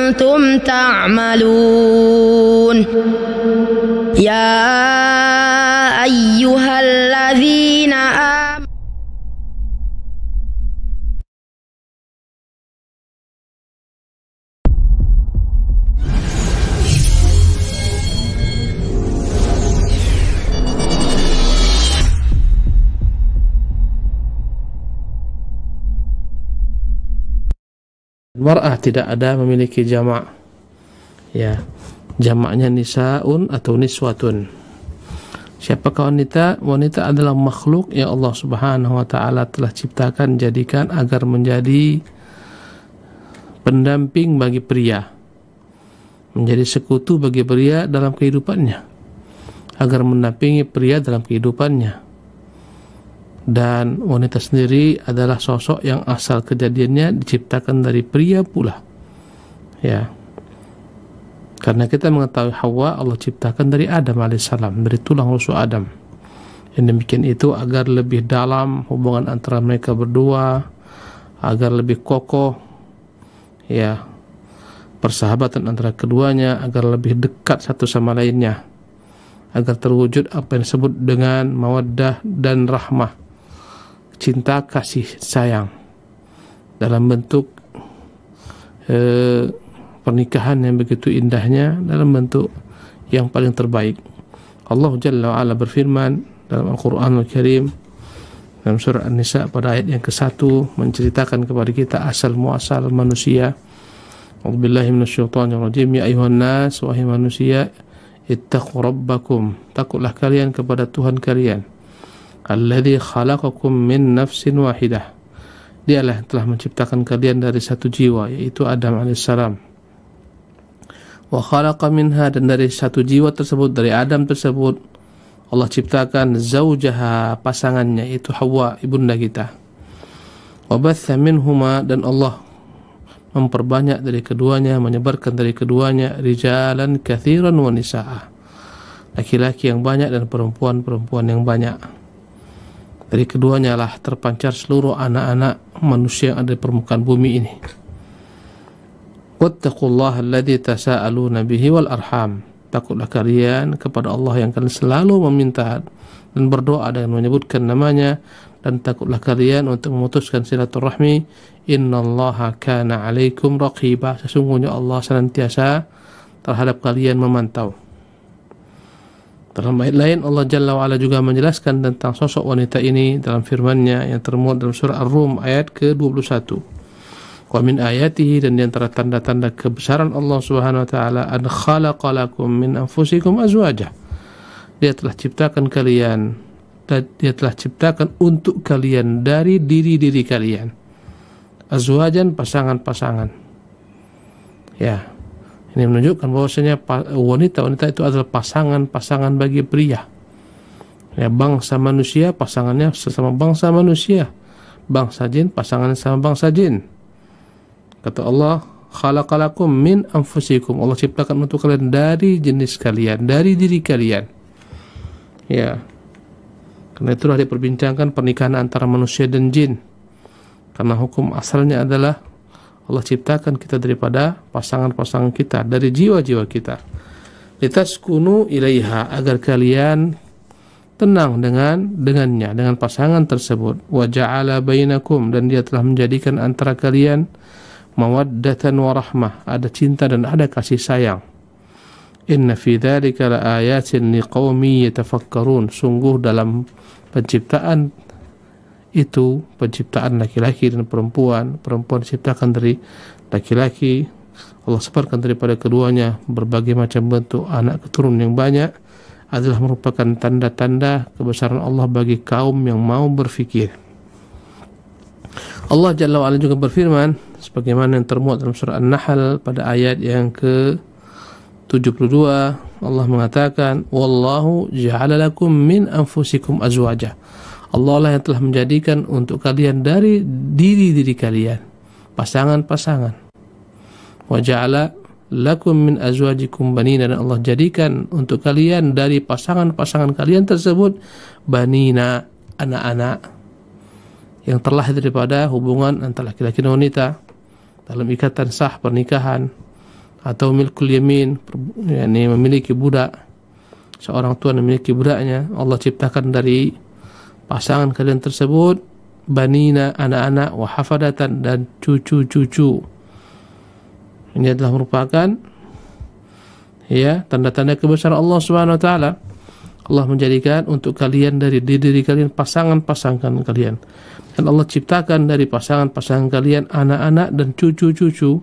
كنتم تعملون يا أيها الذين آمنوا Mar'ah tidak ada memiliki jamak, ya, jamaknya nisaun atau niswatun. Siapakah wanita? Wanita adalah makhluk yang Allah Subhanahu wa ta'ala telah ciptakan, jadikan agar menjadi pendamping bagi pria, menjadi sekutu bagi pria dalam kehidupannya, agar mendampingi pria dalam kehidupannya. Dan wanita sendiri adalah sosok yang asal kejadiannya diciptakan dari pria pula, ya. Karena kita mengetahui Hawa Allah ciptakan dari Adam alaihissalam, dari tulang rusuk Adam. Yang demikian itu agar lebih dalam hubungan antara mereka berdua, agar lebih kokoh, ya, persahabatan antara keduanya, agar lebih dekat satu sama lainnya, agar terwujud apa yang disebut dengan mawaddah dan rahmah, cinta kasih sayang dalam bentuk pernikahan yang begitu indahnya, dalam bentuk yang paling terbaik. Allah Jalla wa'ala berfirman dalam Al-Quranul Karim dalam surah An-Nisa pada ayat yang ke-1 menceritakan kepada kita asal muasal manusia. A'udzubillahi minasyaitonirrajim. Ya ayuhan nas, wahai manusia, ittaqu rabbakum, takutlah kalian kepada Tuhan kalian, alladzi khalaqakum min nafsin wahidah, dialah yang telah menciptakan kalian dari satu jiwa, yaitu Adam alaihissalam. Wa khalaqa minha, dan dari satu jiwa tersebut, dari Adam tersebut, Allah ciptakan zaujaha, pasangannya, yaitu Hawa, ibunda kita. Wa batha minhuma, dan Allah memperbanyak dari keduanya, menyebarkan dari keduanya rijalan katsiran wa nisaa, laki-laki yang banyak dan perempuan-perempuan yang banyak. Dari keduanya lah terpancar seluruh anak-anak manusia yang ada di permukaan bumi ini. Wattaqullaha alladzi tasaaluna bihi wal arham, takutlah kalian kepada Allah yang kalian selalu meminta dan berdoa dengan menyebutkan namanya, dan takutlah kalian untuk memutuskan silaturahmi. Innallaha kana 'alaikum raqiba, sesungguhnya Allah senantiasa terhadap kalian memantau. Dalam ayat lain Allah Jalla wa'ala juga menjelaskan tentang sosok wanita ini dalam firman-Nya yang termuat dalam surah Ar-Rum ayat ke-21. Wa min ayatihi, dan di antara tanda-tanda kebesaran Allah Subhanahu wa taala, an khalaqa lakum min anfusikum azwaja, Dia telah ciptakan kalian, dan Dia telah ciptakan untuk kalian dari diri-diri kalian azwajan, pasangan-pasangan. Ya. Ini menunjukkan bahwasanya wanita-wanita itu adalah pasangan-pasangan bagi pria. Ya, bangsa manusia pasangannya sesama bangsa manusia, bangsa jin pasangannya sama bangsa jin. Kata Allah, khalaqalakum min anfusikum, Allah ciptakan untuk kalian dari jenis kalian, dari diri kalian. Ya. Karena itulah diperbincangkan pernikahan antara manusia dan jin. Karena hukum asalnya adalah Allah ciptakan kita daripada pasangan-pasangan kita, dari jiwa-jiwa kita. Litaskunu ilaiha, agar kalian tenang dengannya, dengan pasangan tersebut. Wa ja'ala bainakum, dan Dia telah menjadikan antara kalian mawaddatan wa rahmah, ada cinta dan ada kasih sayang. Inna fi dzalika laayatin liqaumin yatafakkarun, sungguh dalam penciptaan itu, penciptaan laki-laki dan perempuan diciptakan dari laki-laki, Allah sebarkan daripada keduanya berbagai macam bentuk anak keturunan yang banyak, adalah merupakan tanda-tanda kebesaran Allah bagi kaum yang mau berfikir. Allah Jalla wa'ala juga berfirman sebagaimana yang termuat dalam surah An-Nahl pada ayat yang ke-72. Allah mengatakan, wallahu ja'ala lakum min anfusikum azwaja, Allah lah yang telah menjadikan untuk kalian dari diri-diri kalian pasangan-pasangan. Wa ja'ala lakum min azwajikum banina, dan Allah jadikan untuk kalian dari pasangan-pasangan kalian tersebut banina, anak-anak yang terlahir daripada hubungan antara laki-laki dan wanita dalam ikatan sah pernikahan. atau milkul yamin, yakni memiliki budak. Seorang tuan memiliki budaknya, Allah ciptakan dari pasangan kalian tersebut banina, anak-anak, wa hafadatan, dan cucu-cucu. Ini adalah merupakan tanda-tanda kebesaran Allah Subhanahu wa taala. Allah menjadikan untuk kalian dari diri kalian pasangan-pasangan kalian. Dan Allah ciptakan dari pasangan-pasangan kalian anak-anak dan cucu-cucu.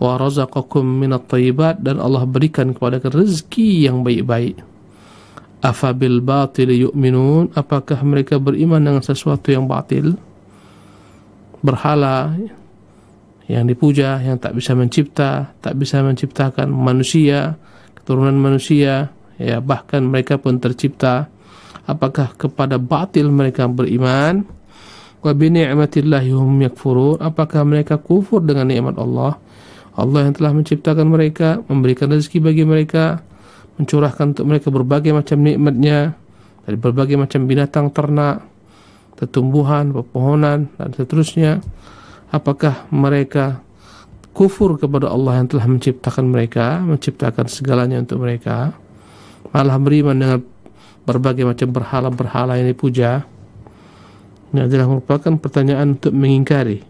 Wa razaqakum minat thayyibat, dan Allah berikan kepada kalian rezeki yang baik-baik. Afabil batil yu'minun, apakah mereka beriman dengan sesuatu yang batil? Berhala yang dipuja, yang tak bisa mencipta, tak bisa menciptakan manusia, keturunan manusia, bahkan mereka pun tercipta. Apakah kepada batil mereka beriman? Wa bi ni'matillahi hum yakfurun, apakah mereka kufur dengan nikmat Allah? Allah yang telah menciptakan mereka, memberikan rezeki bagi mereka, mencurahkan untuk mereka berbagai macam nikmatnya, dari berbagai macam binatang ternak, tumbuhan, pepohonan, dan seterusnya. Apakah mereka kufur kepada Allah yang telah menciptakan mereka, menciptakan segalanya untuk mereka, malah beriman dengan berbagai macam berhala-berhala yang dipuja? Ini adalah merupakan pertanyaan untuk mengingkari,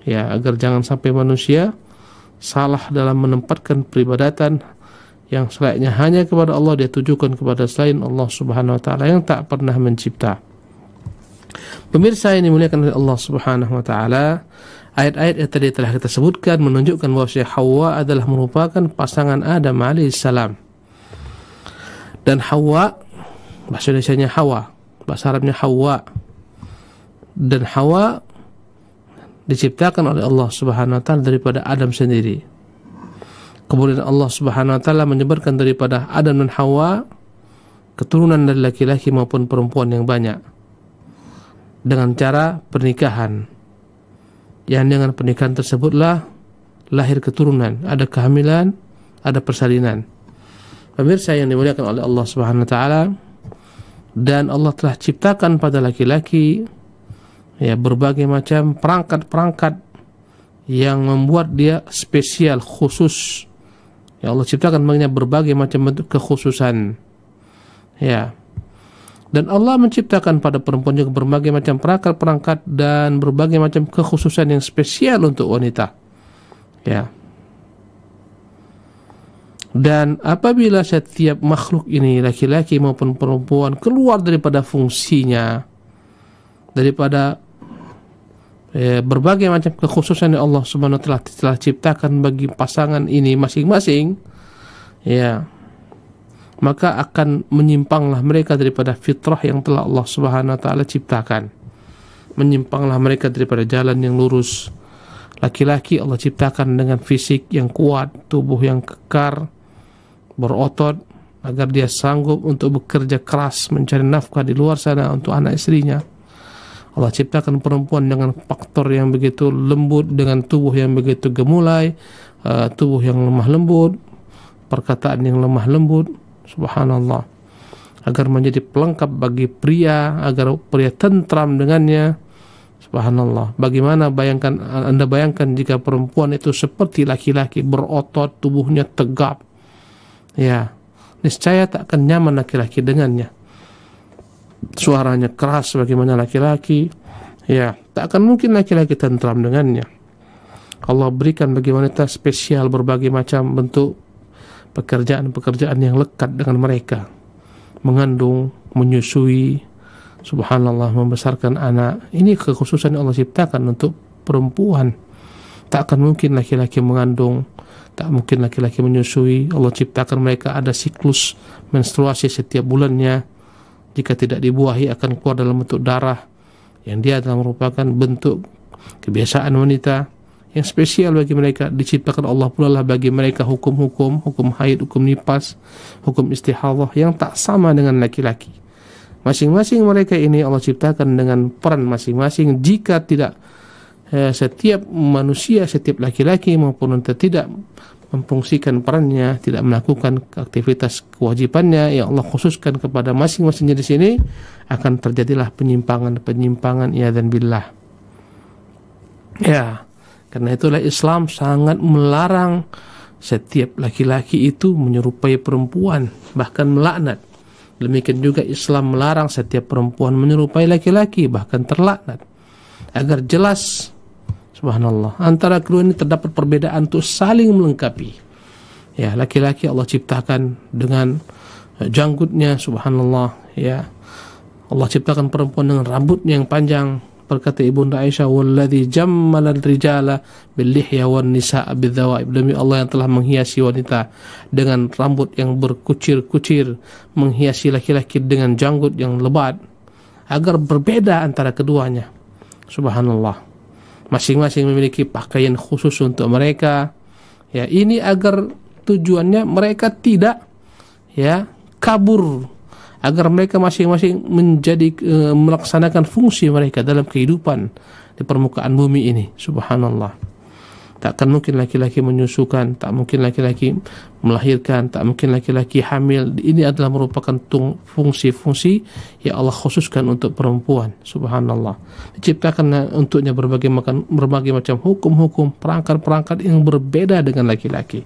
agar jangan sampai manusia salah dalam menempatkan peribadatan yang selayaknya hanya kepada Allah dia tujukan kepada selain Allah Subhanahu wa taala yang tak pernah mencipta. Pemirsa yang dimuliakan oleh Allah Subhanahu wa taala, ayat-ayat yang tadi telah kita sebutkan menunjukkan bahwa Hawa adalah merupakan pasangan Adam alaihissalam. Dan Hawa, bahasa Indonesianya Hawa, bahasa Arabnya Hawa. Dan Hawa diciptakan oleh Allah Subhanahu wa taala daripada Adam sendiri. Kemudian Allah Subhanahu wa taala menyebarkan daripada Adam dan Hawa keturunan dari laki-laki maupun perempuan yang banyak dengan cara pernikahan. Yang dengan pernikahan tersebutlah lahir keturunan, ada kehamilan, ada persalinan. Pemirsa yang dimuliakan oleh Allah Subhanahu wa taala, dan Allah telah ciptakan pada laki-laki berbagai macam perangkat-perangkat yang membuat dia spesial, khusus. Allah ciptakan baginya berbagai macam bentuk kekhususan. Dan Allah menciptakan pada perempuan juga berbagai macam perangkat-perangkat dan berbagai macam kekhususan yang spesial untuk wanita. Dan apabila setiap makhluk ini, laki-laki maupun perempuan, keluar daripada fungsinya, daripada berbagai macam kekhususan yang Allah Subhanahu wa taala telah ciptakan bagi pasangan ini masing-masing, maka akan menyimpanglah mereka daripada fitrah yang telah Allah Subhanahu wa taala ciptakan. Menyimpanglah mereka daripada jalan yang lurus. Laki-laki Allah ciptakan dengan fisik yang kuat, tubuh yang kekar, berotot, agar dia sanggup untuk bekerja keras mencari nafkah di luar sana untuk anak istrinya. Allah ciptakan perempuan dengan faktor yang begitu lembut, dengan tubuh yang begitu gemulai, tubuh yang lemah lembut, perkataan yang lemah lembut, subhanallah, agar menjadi pelengkap bagi pria, agar pria tentram dengannya, subhanallah. Bagaimana Anda bayangkan jika perempuan itu seperti laki-laki, berotot, tubuhnya tegap, niscaya tak akan nyaman laki-laki dengannya. Suaranya keras bagaimana laki-laki, tak akan mungkin laki-laki tentram dengannya. Allah berikan bagi wanita spesial berbagai macam bentuk pekerjaan-pekerjaan yang lekat dengan mereka. Mengandung, menyusui, subhanallah, membesarkan anak. Ini kekhususan yang Allah ciptakan untuk perempuan. Tak akan mungkin laki-laki mengandung, tak mungkin laki-laki menyusui. Allah ciptakan mereka ada siklus menstruasi setiap bulannya. Jika tidak dibuahi akan keluar dalam bentuk darah, yang dia adalah merupakan bentuk kebiasaan wanita yang spesial bagi mereka. Diciptakan Allah pula lah bagi mereka hukum-hukum, hukum haid, hukum nifas, hukum istihadah yang tak sama dengan laki-laki. Masing-masing mereka ini Allah ciptakan dengan peran masing-masing. Jika tidak setiap manusia, setiap laki-laki maupun wanita tidak memfungsikan perannya, tidak melakukan aktivitas kewajibannya yang Allah khususkan kepada masing-masing di sini, akan terjadilah penyimpangan dan billah. Karena itulah Islam sangat melarang setiap laki-laki itu menyerupai perempuan, bahkan melaknat. Demikian juga Islam melarang setiap perempuan menyerupai laki-laki, bahkan terlaknat. Agar jelas, subhanallah, antara kedua ini terdapat perbedaan untuk saling melengkapi. Ya, laki-laki Allah ciptakan dengan janggutnya, subhanallah. Ya, Allah ciptakan perempuan dengan rambutnya yang panjang. Berkata Ibunda Aisyah, "Walladzi jammala ar-rijala bil-lihya wan-nisaa bidzawaib." Demi Allah yang telah menghiasi wanita dengan rambut yang berkucir-kucir, menghiasi laki-laki dengan janggut yang lebat, agar berbeda antara keduanya. Subhanallah. Masing-masing memiliki pakaian khusus untuk mereka. Ya, ini agar tujuannya mereka tidak kabur, agar mereka masing-masing menjadi melaksanakan fungsi mereka dalam kehidupan di permukaan bumi ini. Subhanallah. Takkan mungkin laki-laki menyusukan, tak mungkin laki-laki melahirkan, tak mungkin laki-laki hamil. Ini adalah merupakan fungsi-fungsi yang Allah khususkan untuk perempuan. Subhanallah. Diciptakan untuknya berbagai macam hukum-hukum, perangkat-perangkat yang berbeda dengan laki-laki.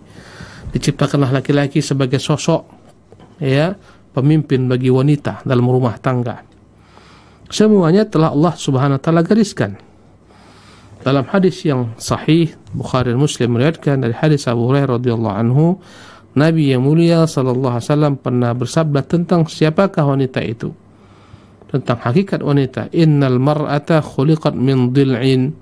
Diciptakanlah laki-laki sebagai sosok, ya, pemimpin bagi wanita dalam rumah tangga. Semuanya telah Allah Subhanahu wa taala gariskan. Dalam hadis yang sahih Bukhari dan Muslim meriwayatkan dari hadis Abu Hurairah radhiyallahu anhu, Nabi yang mulia sallallahu alaihi wasallam pernah bersabda tentang siapakah wanita itu, tentang hakikat wanita. Innal mar'ata khuliqat min dhil'in.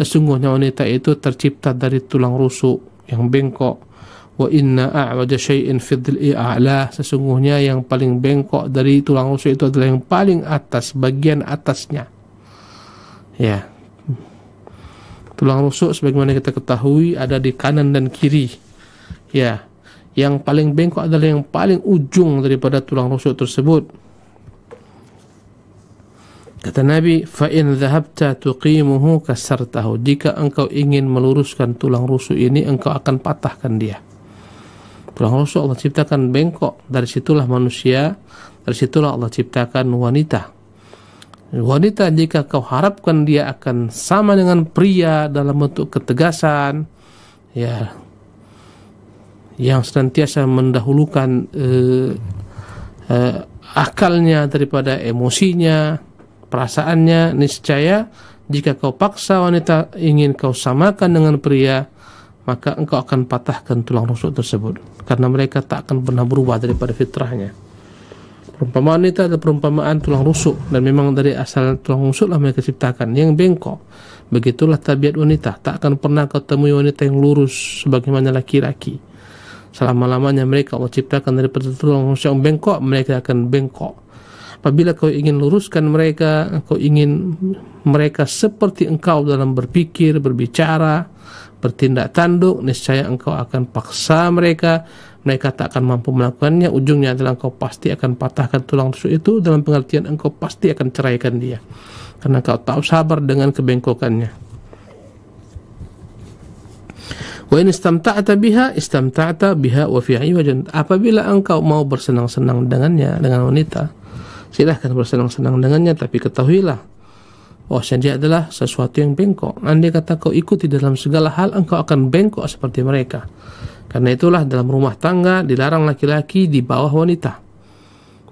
Sesungguhnya wanita itu tercipta dari tulang rusuk yang bengkok. Wa inna a'waja syai'in fi dhil'i a'la. Sesungguhnya yang paling bengkok dari tulang rusuk itu adalah yang paling atas, bagian atasnya. Ya. Tulang rusuk sebagaimana kita ketahui ada di kanan dan kiri. Ya. Yang paling bengkok adalah yang paling ujung daripada tulang rusuk tersebut. Kata Nabi, fa in dhahabta tuqimuhu kasartahu. Jika engkau ingin meluruskan tulang rusuk ini, engkau akan patahkan dia. Tulang rusuk Allah ciptakan bengkok, dari situlah manusia, dari situlah Allah ciptakan wanita. Wanita jika kau harapkan dia akan sama dengan pria dalam bentuk ketegasan, ya, yang senantiasa mendahulukan akalnya daripada emosinya, perasaannya, niscaya jika kau paksa wanita ingin kau samakan dengan pria, maka engkau akan patahkan tulang rusuk tersebut, karena mereka tak akan pernah berubah daripada fitrahnya. Perumpamaan wanita adalah perumpamaan tulang rusuk, dan memang dari asal tulang rusuk lah mereka ciptakan yang bengkok. Begitulah tabiat wanita, tak akan pernah kau temui wanita yang lurus sebagaimana laki-laki. Selama-lamanya mereka Allah ciptakan daripada tulang rusuk yang bengkok, mereka akan bengkok. Apabila kau ingin luruskan mereka, kau ingin mereka seperti engkau dalam berpikir, berbicara, bertindak tanduk, niscaya engkau akan paksa mereka. Mereka tak akan mampu melakukannya. Ujungnya adalah engkau pasti akan patahkan tulang rusuk itu, dalam pengertian engkau pasti akan ceraikan dia, karena kau tak sabar dengan kebengkokannya. Wa in istamta'ta biha wa fi 'iwajan. Apabila engkau mau bersenang-senang dengannya, dengan wanita, silahkan bersenang-senang dengannya, tapi ketahuilah bahwasanya dia adalah sesuatu yang bengkok. Andai kata kau ikuti dalam segala hal, engkau akan bengkok seperti mereka. Karena itulah dalam rumah tangga dilarang laki-laki di bawah wanita,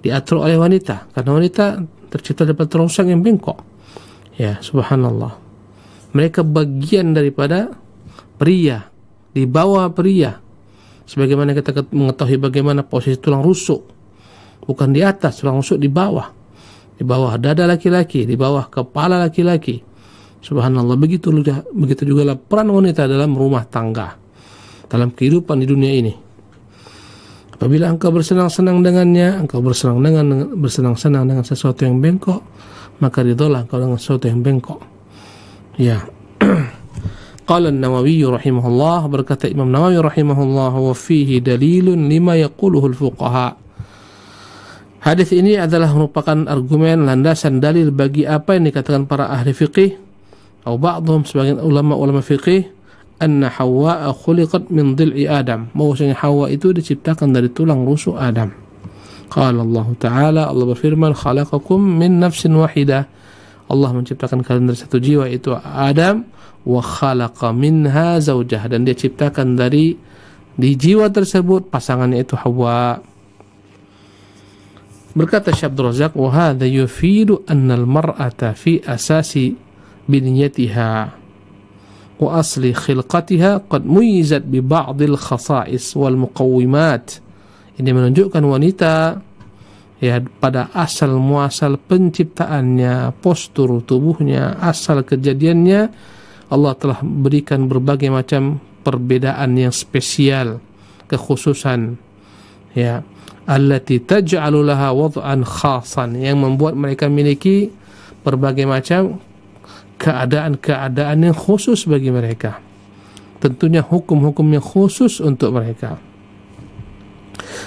diatur oleh wanita, karena wanita tercipta daripada tulang rusuk yang bengkok. Ya, subhanallah. Mereka bagian daripada pria, di bawah pria. Sebagaimana kita mengetahui bagaimana posisi tulang rusuk, bukan di atas, tulang rusuk di bawah dada laki-laki, di bawah kepala laki-laki. Subhanallah. Begitu juga peran wanita dalam rumah tangga, dalam kehidupan di dunia ini. Apabila engkau bersenang-senang dengannya, engkau bersenang-senang dengan sesuatu yang bengkok, maka ridholah engkau dengan sesuatu yang bengkok. Ya. Qala an-Nawawi rahimahullah, berkata Imam Nawawi rahimahullah, wa fihi dalilun lima yaquluhu al-fuqaha. Hadis ini adalah merupakan argumen, landasan, dalil bagi apa yang dikatakan para ahli fiqih atau ba'dhum, sebagian ulama-ulama fiqih, anna Hawa khuliqat min dhil'i Adam, bahwasanya Hawa itu diciptakan dari tulang rusuk Adam. Qala Allah Ta'ala, Allah berfirman, khalaqakum min nafsin wahidah. Allah menciptakan kalian dari satu jiwa, itu Adam, wa khalaqa minha zawjah, dan dia ciptakan dari Di jiwa tersebut pasangannya itu Hawa. Berkata Syekh Abdul Razak, wa hadha yufidu anna al-mar'ata fi asasi biniyatiha wa asli khilqatiha qad muyizat bi ba'dil khasa'is wal muqawwimat. Ini menunjukkan wanita ya pada asal muasal penciptaannya, postur tubuhnya, asal kejadiannya, Allah telah berikan berbagai macam perbedaan yang spesial, kekhususan ya, allati taj'alu laha wad'an khasan, yang membuat mereka memiliki berbagai macam keadaan-keadaan yang khusus bagi mereka. Tentunya hukum-hukum yang khusus untuk mereka.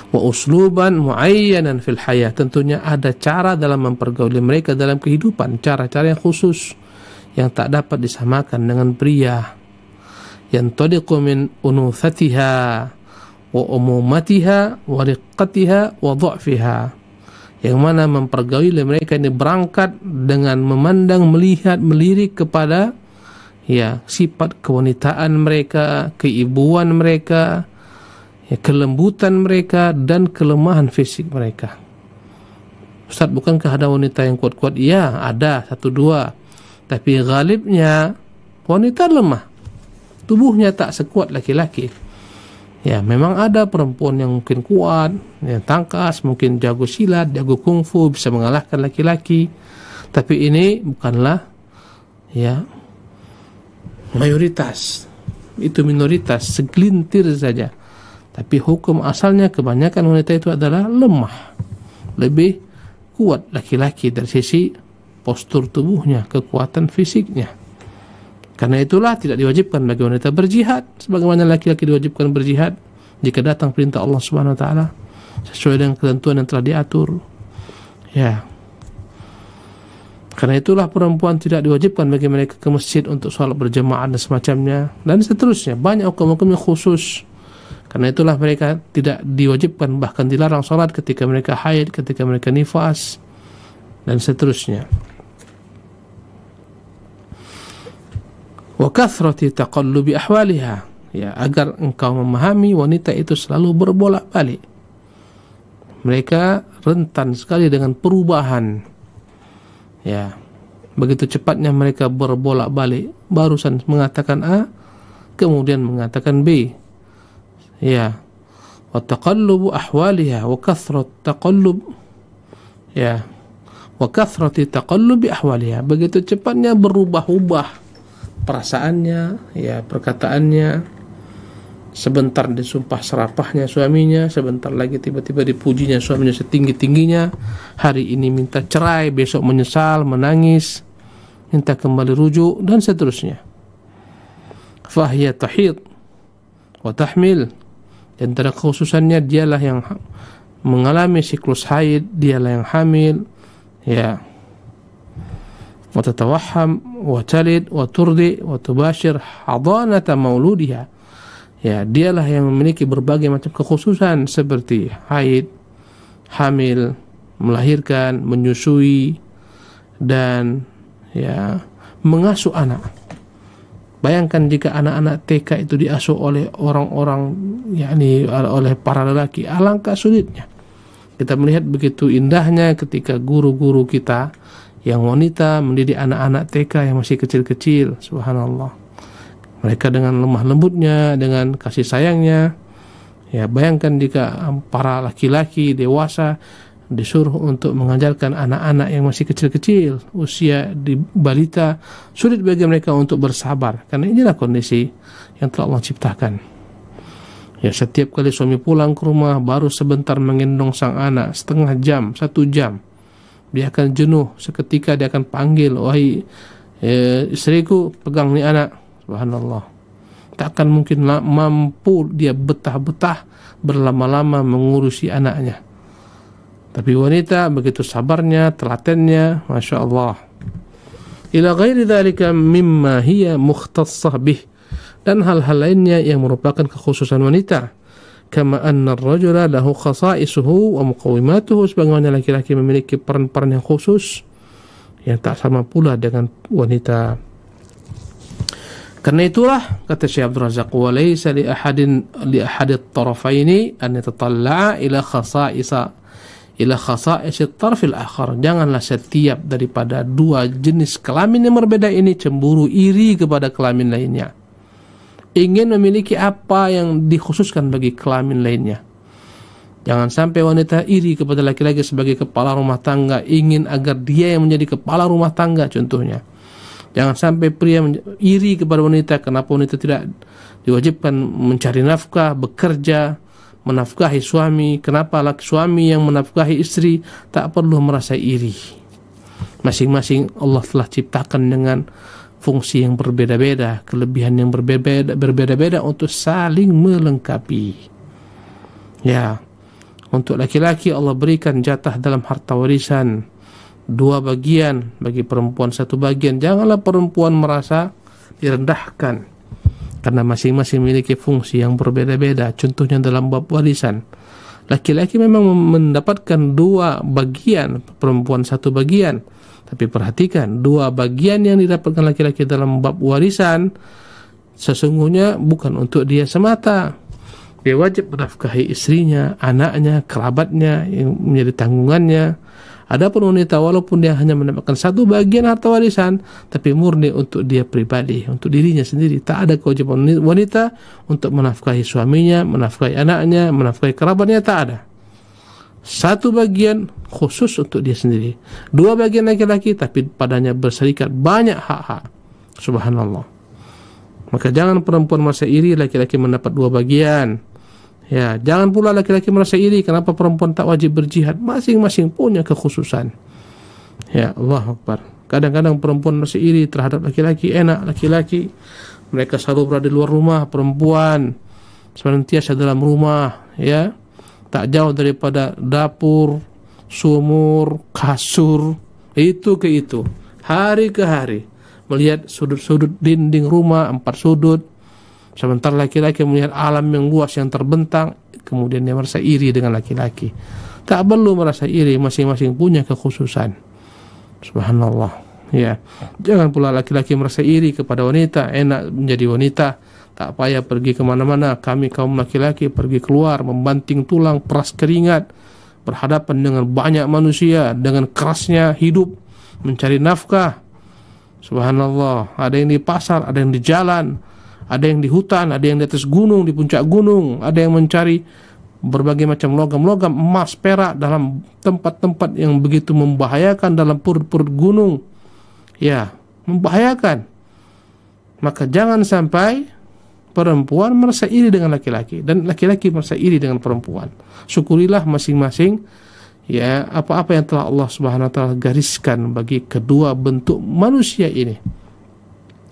Wa usluban muayyanan fil hayah, tentunya ada cara dalam mempergauli mereka dalam kehidupan, cara-cara yang khusus yang tak dapat disamakan dengan pria. Yantadiqu min unuthatiha wa umumatiha wa riqqatiha wa dha'fiha, yang mana mempergauli mereka ini berangkat dengan memandang, melihat, melirik kepada ya sifat kewanitaan mereka, keibuan mereka, ya, kelembutan mereka, dan kelemahan fisik mereka. Ustaz, bukankah ada wanita yang kuat-kuat? Ya, ada, satu dua, tapi ghalibnya wanita lemah, tubuhnya tak sekuat laki-laki. Ya, memang ada perempuan yang mungkin kuat, yang tangkas, mungkin jago silat, jago kungfu, bisa mengalahkan laki-laki. Tapi ini bukanlah ya mayoritas, itu minoritas, segelintir saja. Tapi hukum asalnya kebanyakan wanita itu adalah lemah, lebih kuat laki-laki dari sisi postur tubuhnya, kekuatan fisiknya. Karena itulah tidak diwajibkan bagi wanita berjihad sebagaimana laki-laki diwajibkan berjihad jika datang perintah Allah Subhanahu wa taala sesuai dengan ketentuan yang telah diatur. Ya. Karena itulah perempuan tidak diwajibkan bagi mereka ke masjid untuk salat berjamaah dan semacamnya, dan seterusnya. Banyak hukum-hukum yang khusus. Karena itulah mereka tidak diwajibkan, bahkan dilarang salat ketika mereka haid, ketika mereka nifas, dan seterusnya. Wa kathrati taqallubi ahwaliha, ya, agar engkau memahami wanita itu selalu berbolak-balik. Mereka rentan sekali dengan perubahan. Ya, begitu cepatnya mereka berbolak-balik, barusan mengatakan A, kemudian mengatakan B. Ya, wa taqallubu ahwaliha wa kathrat taqallub, ya, wa kathrati taqallubi ahwaliha, begitu cepatnya berubah-ubah perasaannya, ya, perkataannya. Sebentar disumpah serapahnya suaminya, sebentar lagi tiba-tiba dipujinya suaminya setinggi-tingginya. Hari ini minta cerai, besok menyesal, menangis, minta kembali rujuk, dan seterusnya. Fahiya tahid wa tahmil, dan antara khususannya dialah yang mengalami siklus haid, dialah yang hamil, ya, wa tatawahham wa talid wa turdi wa tubashir hadanata mauludiha. Ya, dialah yang memiliki berbagai macam kekhususan seperti haid, hamil, melahirkan, menyusui, dan ya mengasuh anak. Bayangkan jika anak-anak TK itu diasuh oleh orang-orang, yakni oleh para lelaki, alangkah sulitnya. Kita melihat begitu indahnya ketika guru-guru kita yang wanita mendidik anak-anak TK yang masih kecil-kecil, subhanallah. Mereka dengan lemah lembutnya, dengan kasih sayangnya. Ya, bayangkan jika para laki-laki dewasa disuruh untuk mengajarkan anak-anak yang masih kecil-kecil, usia di balita, sulit bagi mereka untuk bersabar. Karena inilah kondisi yang telah Allah ciptakan. Ya, setiap kali suami pulang ke rumah, baru sebentar menggendong sang anak, setengah jam, 1 jam, dia akan jenuh. Seketika dia akan panggil, wahai istriku, pegang ni anak. Subhanallah, tak akan mungkin mampu dia betah-betah berlama-lama mengurusi anaknya. Tapi wanita begitu sabarnya, telatennya, Masya Allah. Ila ghairi dhalika mimma hiya mukhtassah bih, dan hal-hal lainnya yang merupakan kekhususan wanita. Kama anna ar-rajula lahu khasa'isuhu wa muqawimatuhu, sebagaimana laki-laki memiliki peran-peran yang khusus yang tak sama pula dengan wanita. Karena itulah kata Syekh Abdul Razak, wa laysa li ahadit tarafaini an yatatalla'a ila khasa'is at-tarf al-akhar. Janganlah setiap daripada dua jenis kelamin yang berbeda ini cemburu iri kepada kelamin lainnya, ingin memiliki apa yang dikhususkan bagi kelamin lainnya. Jangan sampai wanita iri kepada laki-laki sebagai kepala rumah tangga, ingin agar dia yang menjadi kepala rumah tangga contohnya. Jangan sampai pria iri kepada wanita, kenapa wanita tidak diwajibkan mencari nafkah, bekerja, menafkahi suami, kenapa suami yang menafkahi istri. Tak perlu merasa iri. Masing-masing Allah telah ciptakan dengan fungsi yang berbeda-beda, kelebihan yang berbeda-beda untuk saling melengkapi. Ya, untuk laki-laki Allah berikan jatah dalam harta warisan 2 bagian, bagi perempuan 1 bagian. Janganlah perempuan merasa direndahkan, karena masing-masing memiliki fungsi yang berbeda-beda. Contohnya dalam bab warisan, laki-laki memang mendapatkan 2 bagian, perempuan 1 bagian. Tapi perhatikan, 2 bagian yang didapatkan laki-laki dalam bab warisan sesungguhnya bukan untuk dia semata. Dia wajib menafkahi istrinya, anaknya, kerabatnya yang menjadi tanggungannya. Adapun wanita, walaupun dia hanya mendapatkan 1 bagian harta warisan, tapi murni untuk dia pribadi, untuk dirinya sendiri. Tak ada kewajiban wanita untuk menafkahi suaminya, menafkahi anaknya, menafkahi kerabatnya, tak ada. 1 bagian khusus untuk dia sendiri. 2 bagian laki-laki, tapi padanya berserikat banyak hak-hak. Subhanallah. Maka jangan perempuan merasa iri laki-laki mendapat 2 bagian. Ya, jangan pula laki-laki merasa iri kenapa perempuan tak wajib berjihad. Masing-masing punya kekhususan. Ya, Allahu Akbar. Kadang-kadang perempuan merasa iri terhadap laki-laki. Enak laki-laki, mereka selalu berada di luar rumah. Perempuan senantiasa dalam rumah, ya, tak jauh daripada dapur, sumur, kasur, itu ke itu, hari ke hari, melihat sudut-sudut dinding rumah 4 sudut. Sementara laki-laki melihat alam yang luas yang terbentang, kemudian dia merasa iri dengan laki-laki. Tak perlu merasa iri, masing-masing punya kekhususan. Subhanallah. Ya, jangan pula laki-laki merasa iri kepada wanita. Enak menjadi wanita, tak payah pergi kemana-mana. Kami kaum laki-laki pergi keluar, membanting tulang, peras keringat, berhadapan dengan banyak manusia, dengan kerasnya hidup, mencari nafkah. Subhanallah. Ada yang di pasar, ada yang di jalan, ada yang di hutan, ada yang di atas gunung, di puncak gunung, ada yang mencari berbagai macam logam-logam, emas, perak dalam tempat-tempat yang begitu membahayakan, dalam perut-perut gunung. Ya, membahayakan. Maka jangan sampai perempuan merasa iri dengan laki-laki dan laki-laki merasa iri dengan perempuan. Syukurilah masing-masing, ya, apa-apa yang telah Allah Subhanahu wa taala gariskan bagi kedua bentuk manusia ini.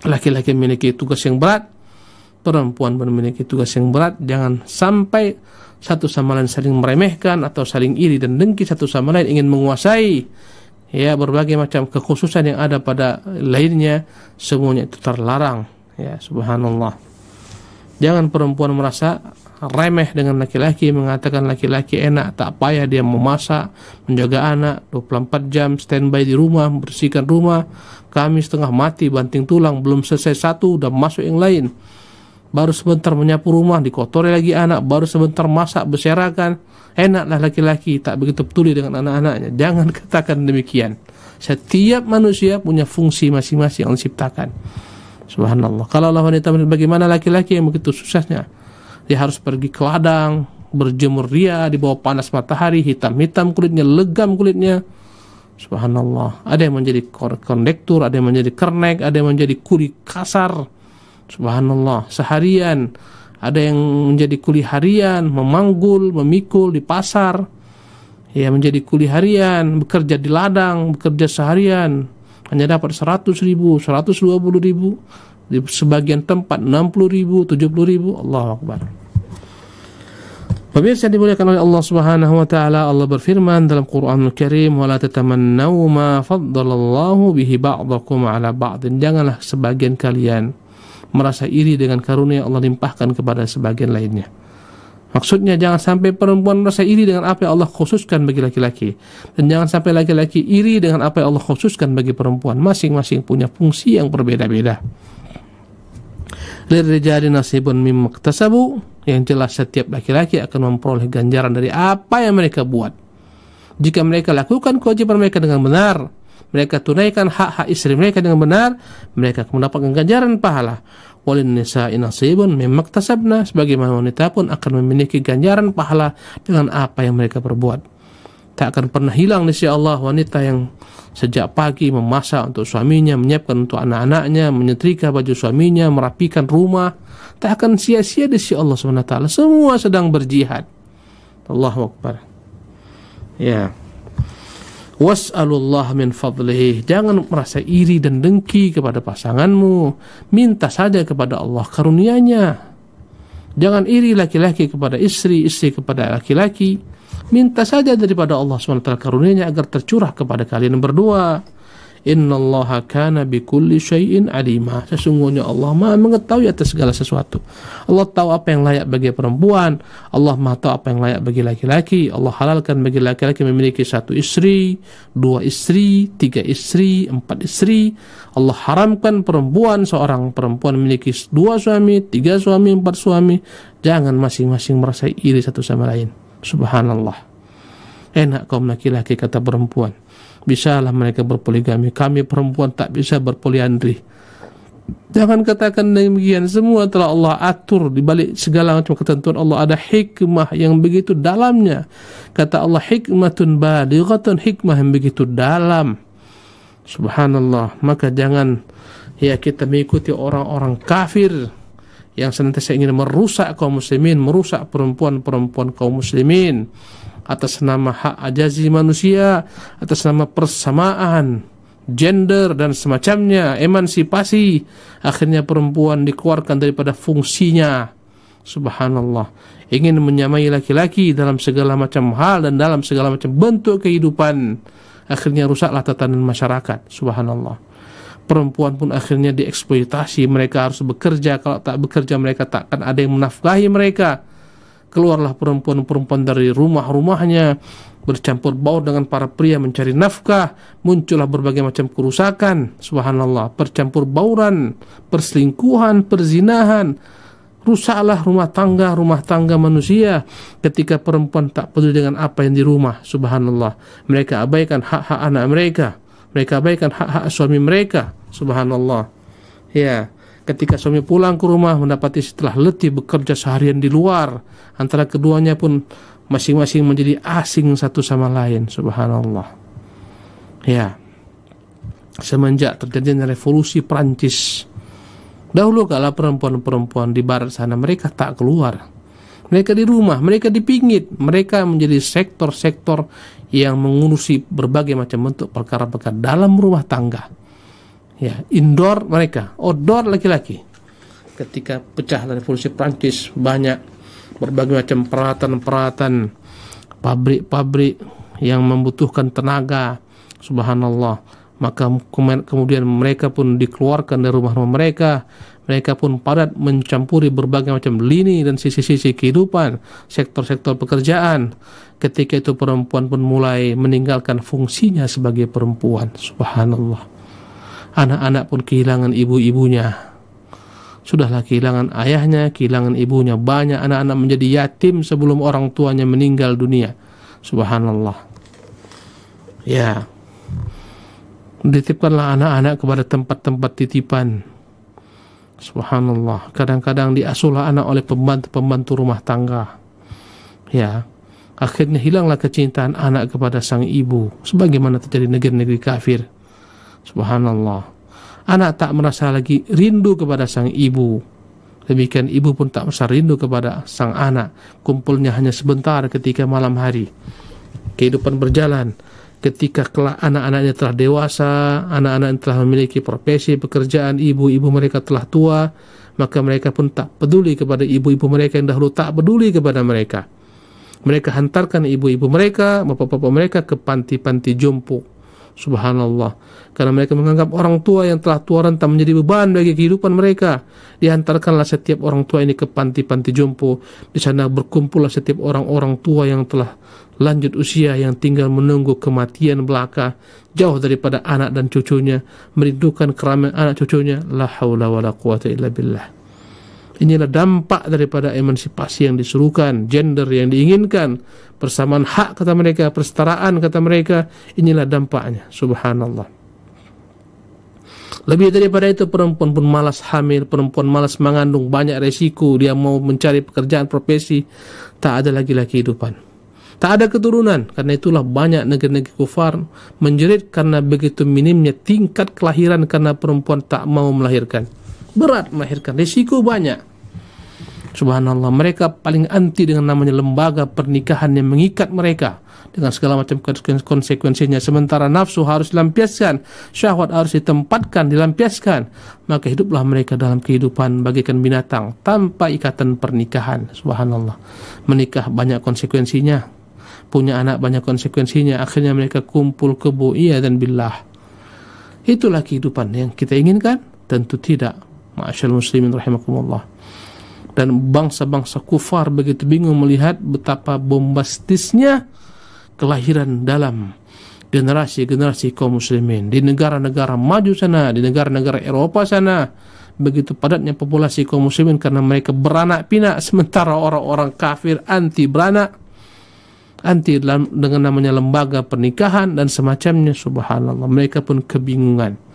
Laki-laki memiliki tugas yang berat, perempuan memiliki tugas yang berat. Jangan sampai satu sama lain saling meremehkan atau saling iri dan dengki satu sama lain, ingin menguasai, ya, berbagai macam kekhususan yang ada pada lainnya. Semuanya itu terlarang, ya. Subhanallah. Jangan perempuan merasa remeh dengan laki-laki, mengatakan laki-laki enak, tak payah dia memasak, menjaga anak 24 jam, standby di rumah, membersihkan rumah. Kami setengah mati, banting tulang, belum selesai 1 udah masuk yang lain. Baru sebentar menyapu rumah, dikotori lagi anak, baru sebentar masak, berserakan. Enaklah laki-laki, tak begitu peduli dengan anak-anaknya. Jangan katakan demikian. Setiap manusia punya fungsi masing-masing yang diciptakan. Subhanallah. Kalau Allah wanita, bagaimana laki-laki yang begitu susahnya? Dia harus pergi ke ladang, berjemur ria di bawah panas matahari, hitam-hitam kulitnya, legam kulitnya. Subhanallah. Ada yang menjadi kondektur, ada yang menjadi kernek, ada yang menjadi kuli kasar. Subhanallah. Seharian. Ada yang menjadi kuli harian, memanggul, memikul di pasar. Ya, menjadi kuli harian, bekerja di ladang, bekerja seharian. Hanya dapat 100.000, 120.000. Di sebagian tempat 60.000, 70.000. Allahu Akbar. Pemirsa dimuliakan oleh Allah Subhanahu wa taala, Allah berfirman dalam Qur'anul Karim, "Wa la tatamannaw ma faddalallahu bihi ba'dakum 'ala ba'din." Janganlah sebagian kalian merasa iri dengan karunia Allah limpahkan kepada sebagian lainnya. Maksudnya jangan sampai perempuan merasa iri dengan apa yang Allah khususkan bagi laki-laki, dan jangan sampai laki-laki iri dengan apa yang Allah khususkan bagi perempuan. Masing-masing punya fungsi yang berbeda-beda. Lirijali nasibun mimma iktasabu, yang jelas setiap laki-laki akan memperoleh ganjaran dari apa yang mereka buat. Jika mereka lakukan kewajiban mereka dengan benar, mereka tunaikan hak-hak istri mereka dengan benar, mereka akan mendapatkan ganjaran pahala. Walin nisa'i nasibun mimma iktasabna, sebagaimana wanita pun akan memiliki ganjaran pahala dengan apa yang mereka perbuat. Tak akan pernah hilang di sisi Allah wanita yang sejak pagi memasak untuk suaminya, menyiapkan untuk anak-anaknya, menyetrika baju suaminya, merapikan rumah. Tak akan sia-sia di sisi Allah SWT. Semua sedang berjihad. Allahu Akbar. Ya. Was'alullah min fadlihi. Jangan merasa iri dan dengki kepada pasanganmu. Minta saja kepada Allah karunia-Nya. Jangan iri laki-laki kepada istri, istri kepada laki-laki. Minta saja daripada Allah SWT karunia-Nya agar tercurah kepada kalian berdua. Innallaha kana bikulli syai'in alima. Sesungguhnya Allah Maha mengetahui atas segala sesuatu. Allah tahu apa yang layak bagi perempuan, Allah Maha tahu apa yang layak bagi laki-laki. Allah halalkan bagi laki-laki memiliki 1 istri, 2 istri, 3 istri, 4 istri. Allah haramkan seorang perempuan memiliki 2 suami, 3 suami, 4 suami. Jangan masing-masing merasa iri satu sama lain. Subhanallah. Enak kaum laki-laki, kata perempuan. Bisalah mereka berpoligami, kami perempuan tak bisa berpoliandri. Jangan katakan demikian. Semua telah Allah atur di balik segala macam ketentuan Allah. Ada hikmah yang begitu dalamnya. Kata Allah, hikmatun balighatun, hikmah yang begitu dalam. Subhanallah. Maka jangan kita mengikuti orang-orang kafir yang senantiasa ingin merusak kaum muslimin, merusak perempuan-perempuan kaum muslimin atas nama hak ajazi manusia, atas nama persamaan gender dan semacamnya, emansipasi. Akhirnya perempuan dikeluarkan daripada fungsinya. Subhanallah. Ingin menyamai laki-laki dalam segala macam hal dan dalam segala macam bentuk kehidupan. Akhirnya rusaklah tatanan masyarakat. Subhanallah. Perempuan pun akhirnya dieksploitasi. Mereka harus bekerja. Kalau tak bekerja mereka tak akan ada yang menafkahi mereka. Keluarlah perempuan-perempuan dari rumah-rumahnya, bercampur baur dengan para pria mencari nafkah. Muncullah berbagai macam kerusakan. Subhanallah. Percampur bauran, perselingkuhan, perzinahan. Rusaklah rumah tangga manusia ketika perempuan tak peduli dengan apa yang di rumah. Subhanallah. Mereka abaikan hak-hak anak mereka. Mereka abaikan hak-hak suami mereka. Subhanallah. Ya. Ketika suami pulang ke rumah mendapati setelah letih bekerja seharian di luar, antara keduanya pun masing-masing menjadi asing satu sama lain. Subhanallah. Ya. Semenjak terjadinya revolusi Prancis, dahulu kala perempuan-perempuan di barat sana mereka tak keluar. Mereka di rumah, mereka dipingit, mereka menjadi sektor-sektor yang mengurusi berbagai macam bentuk perkara-perkara dalam rumah tangga. Ya, indoor mereka, outdoor laki-laki. Ketika pecah revolusi Prancis, banyak berbagai macam peralatan-peralatan, pabrik-pabrik yang membutuhkan tenaga. Subhanallah. Maka kemudian mereka pun dikeluarkan dari rumah-rumah mereka. Mereka pun padat mencampuri berbagai macam lini dan sisi-sisi kehidupan, sektor-sektor pekerjaan. Ketika itu perempuan pun mulai meninggalkan fungsinya sebagai perempuan. Subhanallah. Anak-anak pun kehilangan ibu-ibunya. Sudahlah kehilangan ayahnya, kehilangan ibunya. Banyak anak-anak menjadi yatim sebelum orang tuanya meninggal dunia. Subhanallah. Ya. Dititipkanlah anak-anak kepada tempat-tempat titipan. Subhanallah. Kadang-kadang diasuhlah anak oleh pembantu-pembantu rumah tangga. Ya. Akhirnya hilanglah kecintaan anak kepada sang ibu. Sebagaimana terjadi negeri-negeri kafir. Subhanallah. Anak tak merasa lagi rindu kepada sang ibu. Demikian ibu pun tak merasa rindu kepada sang anak. Kumpulnya hanya sebentar ketika malam hari. Kehidupan berjalan. Ketika kelak anak-anaknya telah dewasa, anak-anak telah memiliki profesi, pekerjaan, ibu-ibu mereka telah tua, maka mereka pun tak peduli kepada ibu-ibu mereka yang dahulu tak peduli kepada mereka. Mereka hantarkan ibu-ibu mereka, bapak-bapak mereka ke panti-panti jompo. Subhanallah. Karena mereka menganggap orang tua yang telah tua renta menjadi beban bagi kehidupan mereka. Dihantarkanlah setiap orang tua ini ke panti-panti jompo. Di sana berkumpullah setiap orang-orang tua yang telah lanjut usia, yang tinggal menunggu kematian belaka, jauh daripada anak dan cucunya, merindukan keramaian anak cucunya. La haula wala quwata illa billah. Inilah dampak daripada emansipasi yang disuruhkan, gender yang diinginkan, persamaan hak kata mereka, persetaraan kata mereka. Inilah dampaknya, subhanallah. Lebih daripada itu, perempuan pun malas hamil, perempuan malas mengandung, banyak resiko. Dia mau mencari pekerjaan, profesi, tak ada lagi kehidupan, tak ada keturunan. Karena itulah banyak negeri-negeri kufar menjerit karena begitu minimnya tingkat kelahiran, karena perempuan tak mau melahirkan. Berat melahirkan, resiko banyak. Subhanallah, mereka paling anti dengan namanya lembaga pernikahan yang mengikat mereka dengan segala macam konsekuensinya. Sementara nafsu harus dilampiaskan, syahwat harus ditempatkan, dilampiaskan, maka hiduplah mereka dalam kehidupan bagaikan binatang tanpa ikatan pernikahan. Subhanallah, menikah banyak konsekuensinya, punya anak banyak konsekuensinya, akhirnya mereka kumpul kebo. Iya dan billah. Itulah kehidupan yang kita inginkan? Tentu tidak. Ma'asyarul muslimin rahimakumullah. Dan bangsa-bangsa kufar begitu bingung melihat betapa bombastisnya kelahiran dalam generasi-generasi kaum muslimin di negara-negara maju sana, di negara-negara Eropa sana. Begitu padatnya populasi kaum muslimin karena mereka beranak pinak, sementara orang-orang kafir anti beranak, anti dengan namanya lembaga pernikahan dan semacamnya. Subhanallah, mereka pun kebingungan.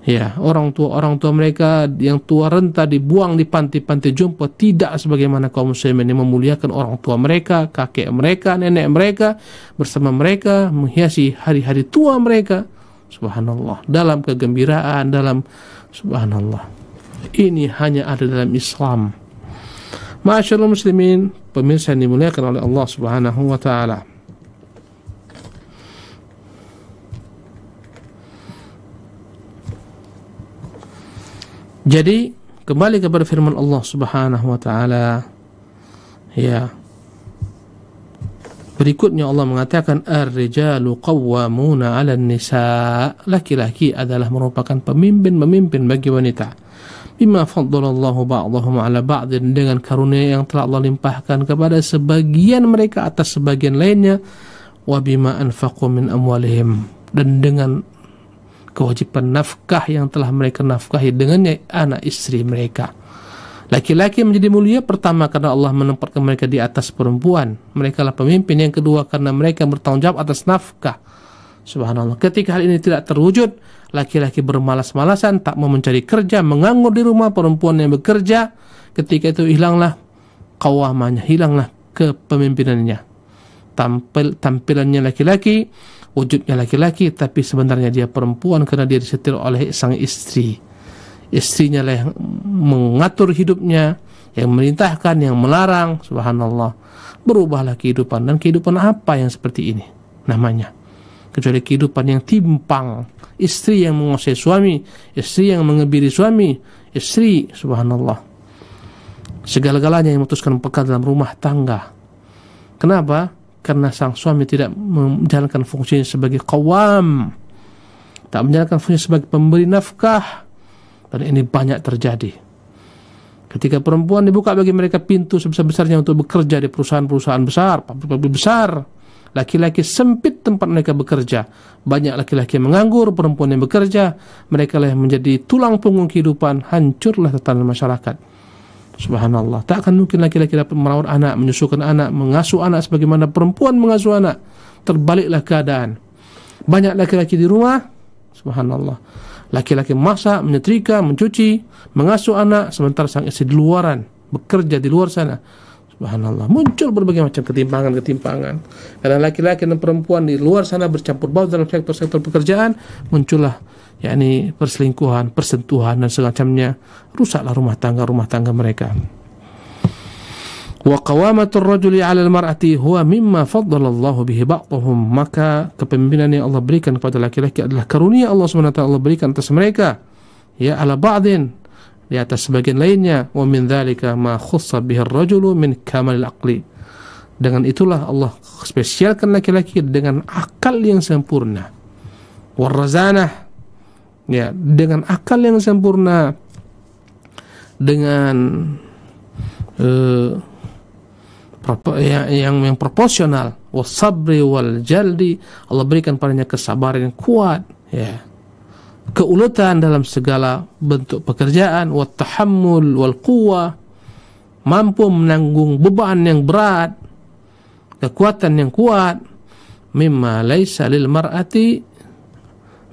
Ya, orang tua mereka yang tua renta dibuang di panti-panti jompo, tidak sebagaimana kaum muslimin yang memuliakan orang tua mereka, kakek mereka, nenek mereka, bersama mereka menghiasi hari-hari tua mereka. Subhanallah, dalam kegembiraan, dalam subhanallah. Ini hanya ada dalam Islam. Ma'asyarul muslimin, pemirsa yang dimuliakan oleh Allah Subhanahu wa taala. Jadi kembali kepada firman Allah Subhanahu wa taala, ya. Berikutnya Allah mengatakan ar-rijalu qawwamuna 'alan nisa. Laki-laki adalah merupakan pemimpin bagi wanita. Bima faddalallahu ba'dahum 'ala ba'd, dengan karunia yang telah Allah limpahkan kepada sebagian mereka atas sebagian lainnya, wa bima anfaqu min amwalihim, dan dengan kewajiban nafkah yang telah mereka nafkahi dengannya anak istri mereka. Laki-laki menjadi mulia pertama karena Allah menempatkan mereka di atas perempuan. Mereka lah pemimpin. Yang kedua karena mereka bertanggung jawab atas nafkah. Subhanallah. Ketika hal ini tidak terwujud, laki-laki bermalas-malasan, tak mau mencari kerja, menganggur di rumah, perempuan yang bekerja. Ketika itu hilanglah qawamahnya, hilanglah kepemimpinannya. Tampilannya laki-laki, wujudnya laki-laki, tapi sebenarnya dia perempuan karena dia disetir oleh sang istri. Istrinya lah yang mengatur hidupnya, yang merintahkan, yang melarang. Subhanallah. Berubahlah kehidupan. Dan kehidupan apa yang seperti ini namanya? Kecuali kehidupan yang timpang. Istri yang menguasai suami, istri yang mengebiri suami, istri, subhanallah, segala-galanya yang memutuskan perkara dalam rumah tangga. Kenapa? Karena sang suami tidak menjalankan fungsinya sebagai qawam, tak menjalankan fungsinya sebagai pemberi nafkah. Dan ini banyak terjadi. Ketika perempuan dibuka bagi mereka pintu sebesar-besarnya untuk bekerja di perusahaan-perusahaan besar, pabrik-pabrik besar, laki-laki sempit tempat mereka bekerja. Banyak laki-laki yang menganggur, perempuan yang bekerja. Mereka lah yang menjadi tulang punggung kehidupan. Hancurlah tatanan masyarakat. Subhanallah. Tak akan mungkin laki-laki dapat merawat anak, menyusukan anak, mengasuh anak sebagaimana perempuan mengasuh anak. Terbaliklah keadaan. Banyak laki-laki di rumah, subhanallah, laki-laki masak, menyetrika, mencuci, mengasuh anak, sementara sang istri di luaran, bekerja di luar sana. Subhanallah. Muncul berbagai macam ketimpangan. Karena laki-laki dan perempuan di luar sana bercampur baur dalam sektor-sektor pekerjaan, muncullah yakni perselingkuhan, persentuhan dan semacamnya. Rusaklah rumah tangga mereka. Wa qawamatur rajuli 'ala al-mar'ati huwa mimma faddalallahu bihi ba'dahum. Maka kepemimpinan yang Allah berikan kepada laki-laki adalah karunia Allah SWT Allah berikan atas mereka, ya, ala ba'din, di atas sebagian lainnya. Wa min dzalika ma khussa bihi ar-rajulu min kamalil aqli. Dengan itulah Allah spesialkan laki-laki dengan akal yang sempurna. Warazanah, ya, dengan akal yang sempurna, dengan yang proporsional. Wasabri wal jaldi, Allah berikan padanya kesabaran yang kuat, ya, keuletan dalam segala bentuk pekerjaan, wat tahammul wal quwwah, mampu menanggung beban yang berat, kekuatan yang kuat, mimma laisa lil mar'ati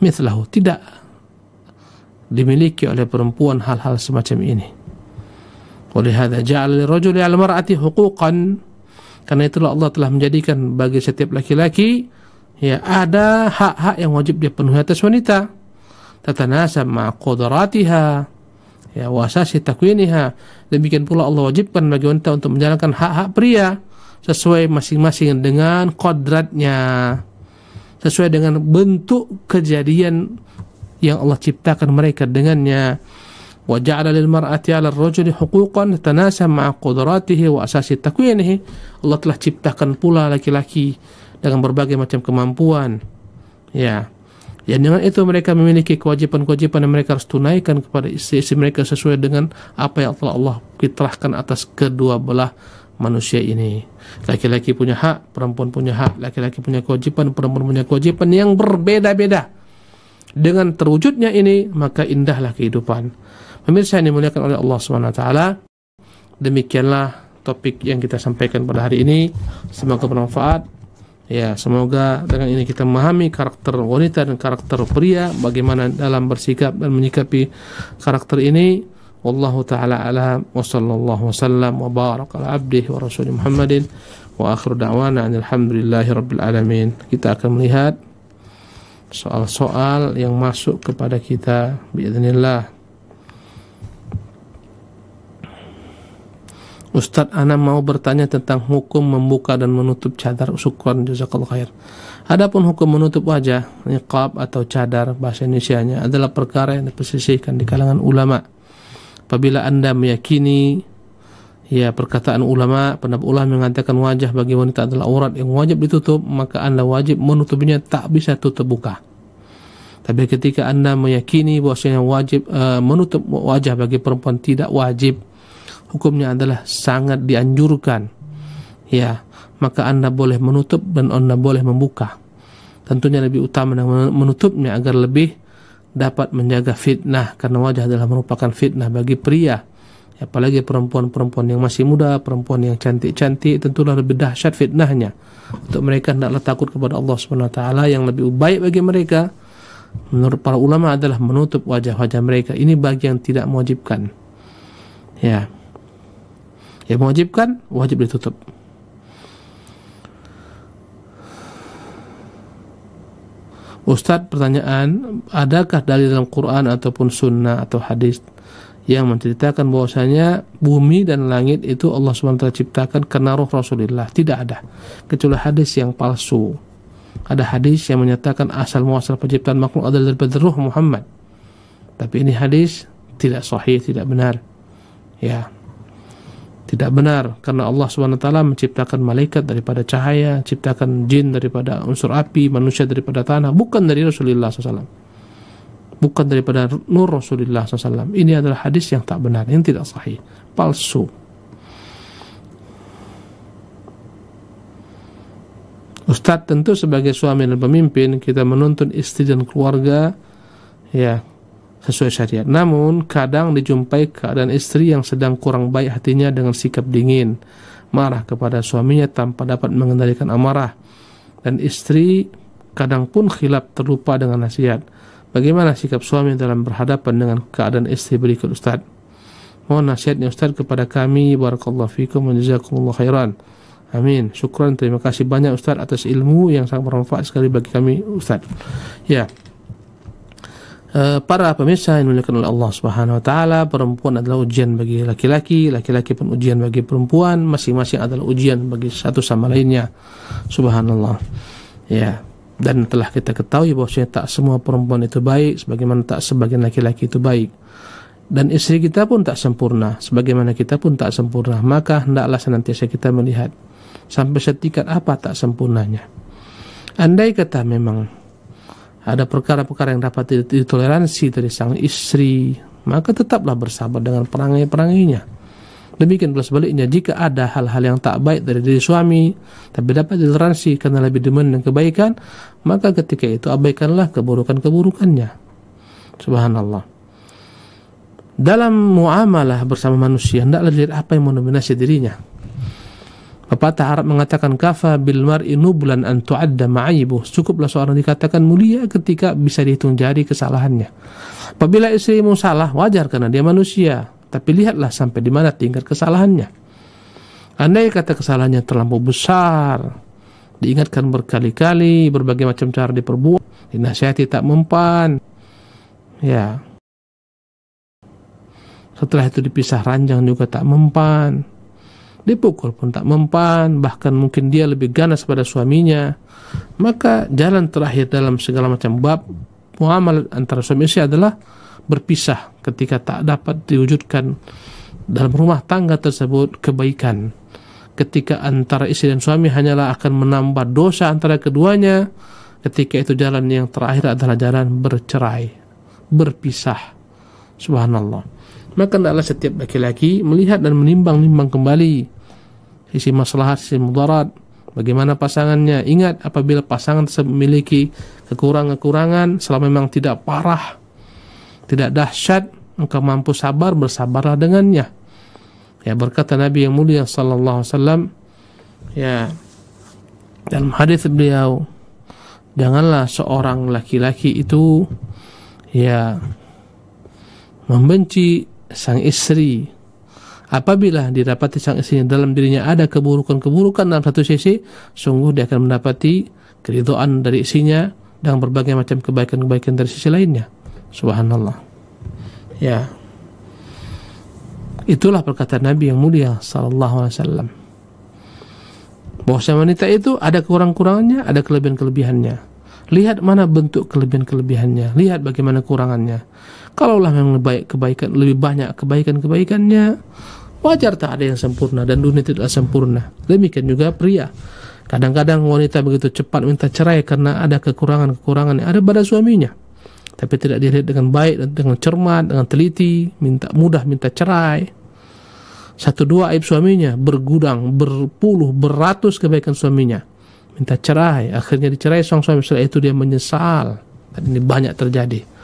mithlahu, tidak dimiliki oleh perempuan hal-hal semacam ini. Walihada ja'ala lirajuli 'ala mar'ati huquqan, karena itulah Allah telah menjadikan bagi setiap laki-laki ya ada hak-hak yang wajib dia penuhi atas wanita, tatanasab ma'a qudratiha ya wa asasi takwiniha. Demikian pula Allah wajibkan bagi wanita untuk menjalankan hak-hak pria sesuai masing-masing dengan kodratnya, sesuai dengan bentuk kejadian yang Allah ciptakan mereka dengannya. Wa ja'ala lil mar'ati 'ala ar-rajuli huquqan tatanasab ma'a qudratihi wa asasi takwinihi. Allah telah ciptakan pula laki-laki dengan berbagai macam kemampuan. Ya. Ya, dengan itu mereka memiliki kewajiban-kewajiban yang mereka harus tunaikan kepada istri-istri mereka sesuai dengan apa yang telah Allah fitrahkan atas kedua belah manusia ini. Laki-laki punya hak, perempuan punya hak. Laki-laki punya kewajiban, perempuan punya kewajiban yang berbeda-beda. Dengan terwujudnya ini, maka indahlah kehidupan. Pemirsa yang dimuliakan oleh Allah SWT, demikianlah topik yang kita sampaikan pada hari ini. Semoga bermanfaat. Ya, semoga dengan ini kita memahami karakter wanita dan karakter pria, bagaimana dalam bersikap dan menyikapi karakter ini. Wallahu ta'ala a'lam, wa sallallahu wasallam wa baraka ala abdihi wa rasulih Muhammadin, wa akhiru da'wana alhamdulillahi rabbil alamin. Kita akan melihat soal-soal yang masuk kepada kita biidznillah. Ustadz, ana mau bertanya tentang hukum membuka dan menutup cadar. Syukran, jazakallahu khair. Adapun hukum menutup wajah, niqab atau cadar bahasa Indonesianya, adalah perkara yang dipersisihkan di kalangan ulama. Apabila Anda meyakini ya perkataan ulama, pendapat ulama mengatakan wajah bagi wanita adalah aurat yang wajib ditutup, maka Anda wajib menutupinya, tak bisa tutup buka. Tapi ketika Anda meyakini bahwasanya wajib menutup wajah bagi perempuan tidak wajib, hukumnya adalah sangat dianjurkan, ya, maka Anda boleh menutup dan Anda boleh membuka. Tentunya lebih utama dengan menutupnya agar lebih dapat menjaga fitnah, karena wajah adalah merupakan fitnah bagi pria, apalagi perempuan-perempuan yang masih muda, perempuan yang cantik-cantik, tentulah lebih dahsyat fitnahnya. Untuk mereka hendaklah takut kepada Allah SWT. Yang lebih baik bagi mereka menurut para ulama adalah menutup wajah-wajah mereka. Ini bagi yang tidak mewajibkan, ya. Yang mewajibkan, wajib ditutup. Ustadz, pertanyaan, adakah dalil dalam Quran ataupun sunnah atau hadis yang menceritakan bahwasanya bumi dan langit itu Allah SWT ciptakan karena roh Rasulullah? Tidak ada, kecuali hadis yang palsu. Ada hadis yang menyatakan asal muasal penciptaan makhluk adalah daripada roh Muhammad, tapi ini hadis tidak sahih, tidak benar, ya. Tidak benar, karena Allah SWT menciptakan malaikat daripada cahaya, ciptakan jin daripada unsur api, manusia daripada tanah, bukan dari Rasulullah SAW, bukan daripada nur Rasulullah SAW. Ini adalah hadis yang tak benar, yang tidak sahih, palsu. Ustadz, tentu sebagai suami dan pemimpin kita menuntun istri dan keluarga ya sesuai syariat. Namun kadang dijumpai keadaan istri yang sedang kurang baik hatinya dengan sikap dingin, marah kepada suaminya tanpa dapat mengendalikan amarah, dan istri kadang pun khilaf, terlupa dengan nasihat. Bagaimana sikap suami dalam berhadapan dengan keadaan istri berikut, Ustaz? Mohon nasihatnya Ustaz kepada kami. Barakallahu fikum wa jazakumullah khairan. Amin. Syukran, terima kasih banyak Ustaz atas ilmu yang sangat bermanfaat sekali bagi kami, Ustaz. Ya. Para pemirsa yang dimuliakan oleh Allah Subhanahu wa taala, perempuan adalah ujian bagi laki-laki, laki-laki pun ujian bagi perempuan, masing-masing adalah ujian bagi satu sama lainnya. Subhanallah. Ya, dan telah kita ketahui bahwasanya tak semua perempuan itu baik sebagaimana tak sebagian laki-laki itu baik. Dan istri kita pun tak sempurna sebagaimana kita pun tak sempurna. Maka hendaklah senantiasa kita melihat sampai setikat apa tak sempurnanya. Andai kata memang ada perkara-perkara yang dapat ditoleransi dari sang istri, maka tetaplah bersabar dengan perangai-perangainya. Demikian pula sebaliknya, jika ada hal-hal yang tak baik dari diri suami tapi dapat ditoleransi karena lebih demen dengan kebaikan, maka ketika itu abaikanlah keburukan-keburukannya. Subhanallah. Dalam muamalah bersama manusia, hendaklah dilihat apa yang mendominasi dirinya. Pepatah Arab mengatakan, kafa bil mar'i nublan an tu'adda ma'aibuh. Cukuplah seorang dikatakan mulia ketika bisa dihitung jari kesalahannya. Apabila istrimu salah, wajar karena dia manusia, tapi lihatlah sampai di mana tingkat kesalahannya. Andai kata kesalahannya terlampau besar, diingatkan berkali-kali, berbagai macam cara diperbuat, dinasihati tak mempan, ya, setelah itu dipisah ranjang juga tak mempan, dipukul pun tak mempan, bahkan mungkin dia lebih ganas pada suaminya, maka jalan terakhir dalam segala macam bab muamalah antara suami istri adalah berpisah ketika tak dapat diwujudkan dalam rumah tangga tersebut kebaikan. Ketika antara istri dan suami hanyalah akan menambah dosa antara keduanya, ketika itu jalan yang terakhir adalah jalan bercerai, berpisah. Subhanallah. Maka hendaklah setiap laki-laki melihat dan menimbang-nimbang kembali sisi maslahat, sisi mudarat, bagaimana pasangannya. Ingat, apabila pasangan tersebut memiliki kekurangan-kekurangan, selama memang tidak parah, tidak dahsyat, engkau mampu sabar, bersabarlah dengannya. Ya, berkata Nabi yang mulia sallallahu alaihi wasallam, ya, dalam hadis beliau, janganlah seorang laki-laki itu, ya, membenci sang istri apabila didapati sang istri dalam dirinya ada keburukan-keburukan dalam satu sisi, sungguh dia akan mendapati keridhaan dari istrinya dan berbagai macam kebaikan-kebaikan dari sisi lainnya. Subhanallah. Ya, itulah perkataan Nabi yang mulia sallallahu alaihi wasallam, bahwa wanita itu ada kurang-kurangannya, ada kelebihan-kelebihannya. Lihat mana bentuk kelebihan-kelebihannya, lihat bagaimana kurangannya. Kalaulah memang lebih banyak kebaikan-kebaikannya, wajar tak ada yang sempurna dan dunia tidak sempurna. Demikian juga pria. Kadang-kadang wanita begitu cepat minta cerai karena ada kekurangan-kekurangan yang ada pada suaminya, tapi tidak dilihat dengan baik dan dengan cermat, dengan teliti, mudah minta cerai. Satu dua aib suaminya, bergudang, berpuluh, beratus kebaikan suaminya, minta cerai, akhirnya dicerai sang suami. Setelah itu dia menyesal, dan ini banyak terjadi.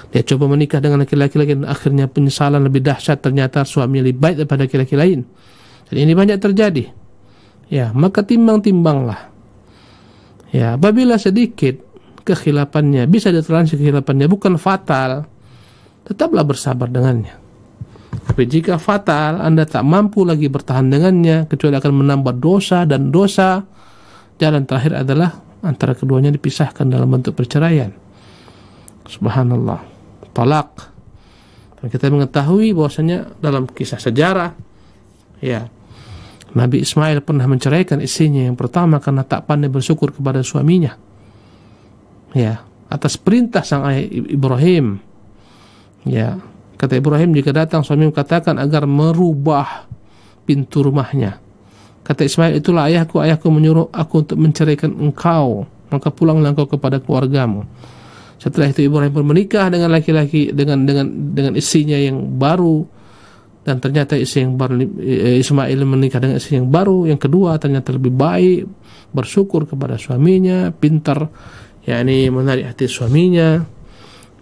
Dia coba menikah dengan laki-laki lain, akhirnya penyesalan lebih dahsyat, ternyata suami lebih baik daripada laki-laki lain. Dan ini banyak terjadi. Ya, maka timbang-timbanglah. Ya, apabila sedikit kekhilafannya, bisa ditoleransi kekhilafannya, bukan fatal, tetaplah bersabar dengannya. Tapi jika fatal, Anda tak mampu lagi bertahan dengannya, kecuali akan menambah dosa dan dosa, jalan terakhir adalah antara keduanya dipisahkan dalam bentuk perceraian. Subhanallah. Talak. Dan kita mengetahui bahwasanya dalam kisah sejarah, ya, Nabi Ismail pernah menceraikan istrinya yang pertama karena tak pandai bersyukur kepada suaminya. Ya, atas perintah sang ayah Ibrahim. Ya, kata Ibrahim, jika datang suamimu katakan agar merubah pintu rumahnya. Kata Ismail, itulah ayahku menyuruh aku untuk menceraikan engkau, maka pulanglah engkau kepada keluargamu. Setelah itu Ibrahim pun menikah dengan laki-laki dengan istrinya yang baru, dan ternyata istri yang baru, Ismail menikah dengan istri yang baru, yang kedua, ternyata lebih baik, bersyukur kepada suaminya, pintar, yakni menarik hati suaminya.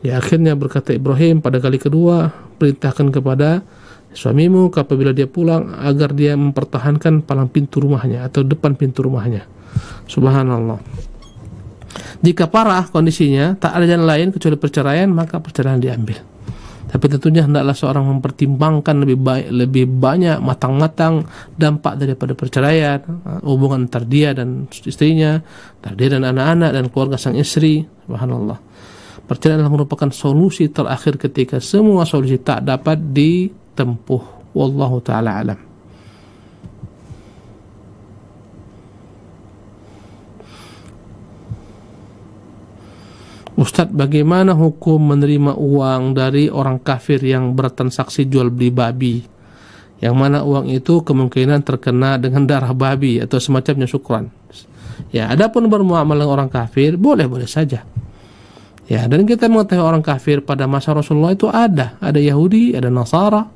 Ya, akhirnya berkata Ibrahim pada kali kedua, perintahkan kepada suamimu apabila dia pulang agar dia mempertahankan palang pintu rumahnya atau depan pintu rumahnya. Subhanallah. Jika parah kondisinya, tak ada jalan lain kecuali perceraian, maka perceraian diambil. Tapi tentunya hendaklah seorang mempertimbangkan lebih banyak, matang-matang dampak daripada perceraian, hubungan antara dia dan istrinya, antara dia dan anak-anak dan keluarga sang istri. Subhanallah. Perceraian adalah merupakan solusi terakhir ketika semua solusi tak dapat ditempuh. Wallahu ta'ala alam. Ustadz, bagaimana hukum menerima uang dari orang kafir yang bertransaksi jual beli babi, yang mana uang itu kemungkinan terkena dengan darah babi atau semacamnya? Syukran. Ya, adapun bermuamalah dengan orang kafir boleh-boleh saja. Ya, dan kita mengetahui orang kafir pada masa Rasulullah itu ada Yahudi, ada Nasara.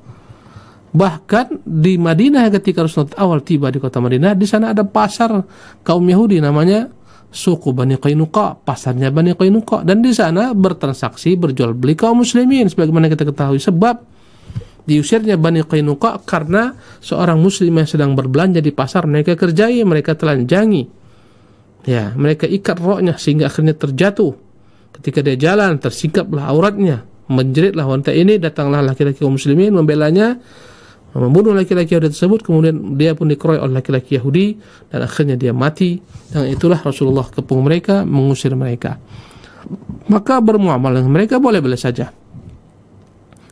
Bahkan di Madinah ketika Rasulullah awal tiba di kota Madinah, di sana ada pasar kaum Yahudi namanya suku Bani Qainuqa, pasarnya Bani Qainuqa, dan di sana bertransaksi, berjual beli kaum muslimin sebagaimana kita ketahui. Sebab diusirnya Bani Qainuqa karena seorang muslim yang sedang berbelanja di pasar mereka kerjai, mereka telanjangi. Ya, mereka ikat roknya sehingga akhirnya terjatuh. Ketika dia jalan tersingkaplah auratnya, menjeritlah wanita ini, datanglah laki-laki kaum muslimin membelanya, membunuh laki-laki Yahudi tersebut, kemudian dia pun dikeroyok oleh laki-laki Yahudi dan akhirnya dia mati. Dan itulah Rasulullah kepung mereka, mengusir mereka. Maka bermuamalah dengan mereka boleh-boleh saja,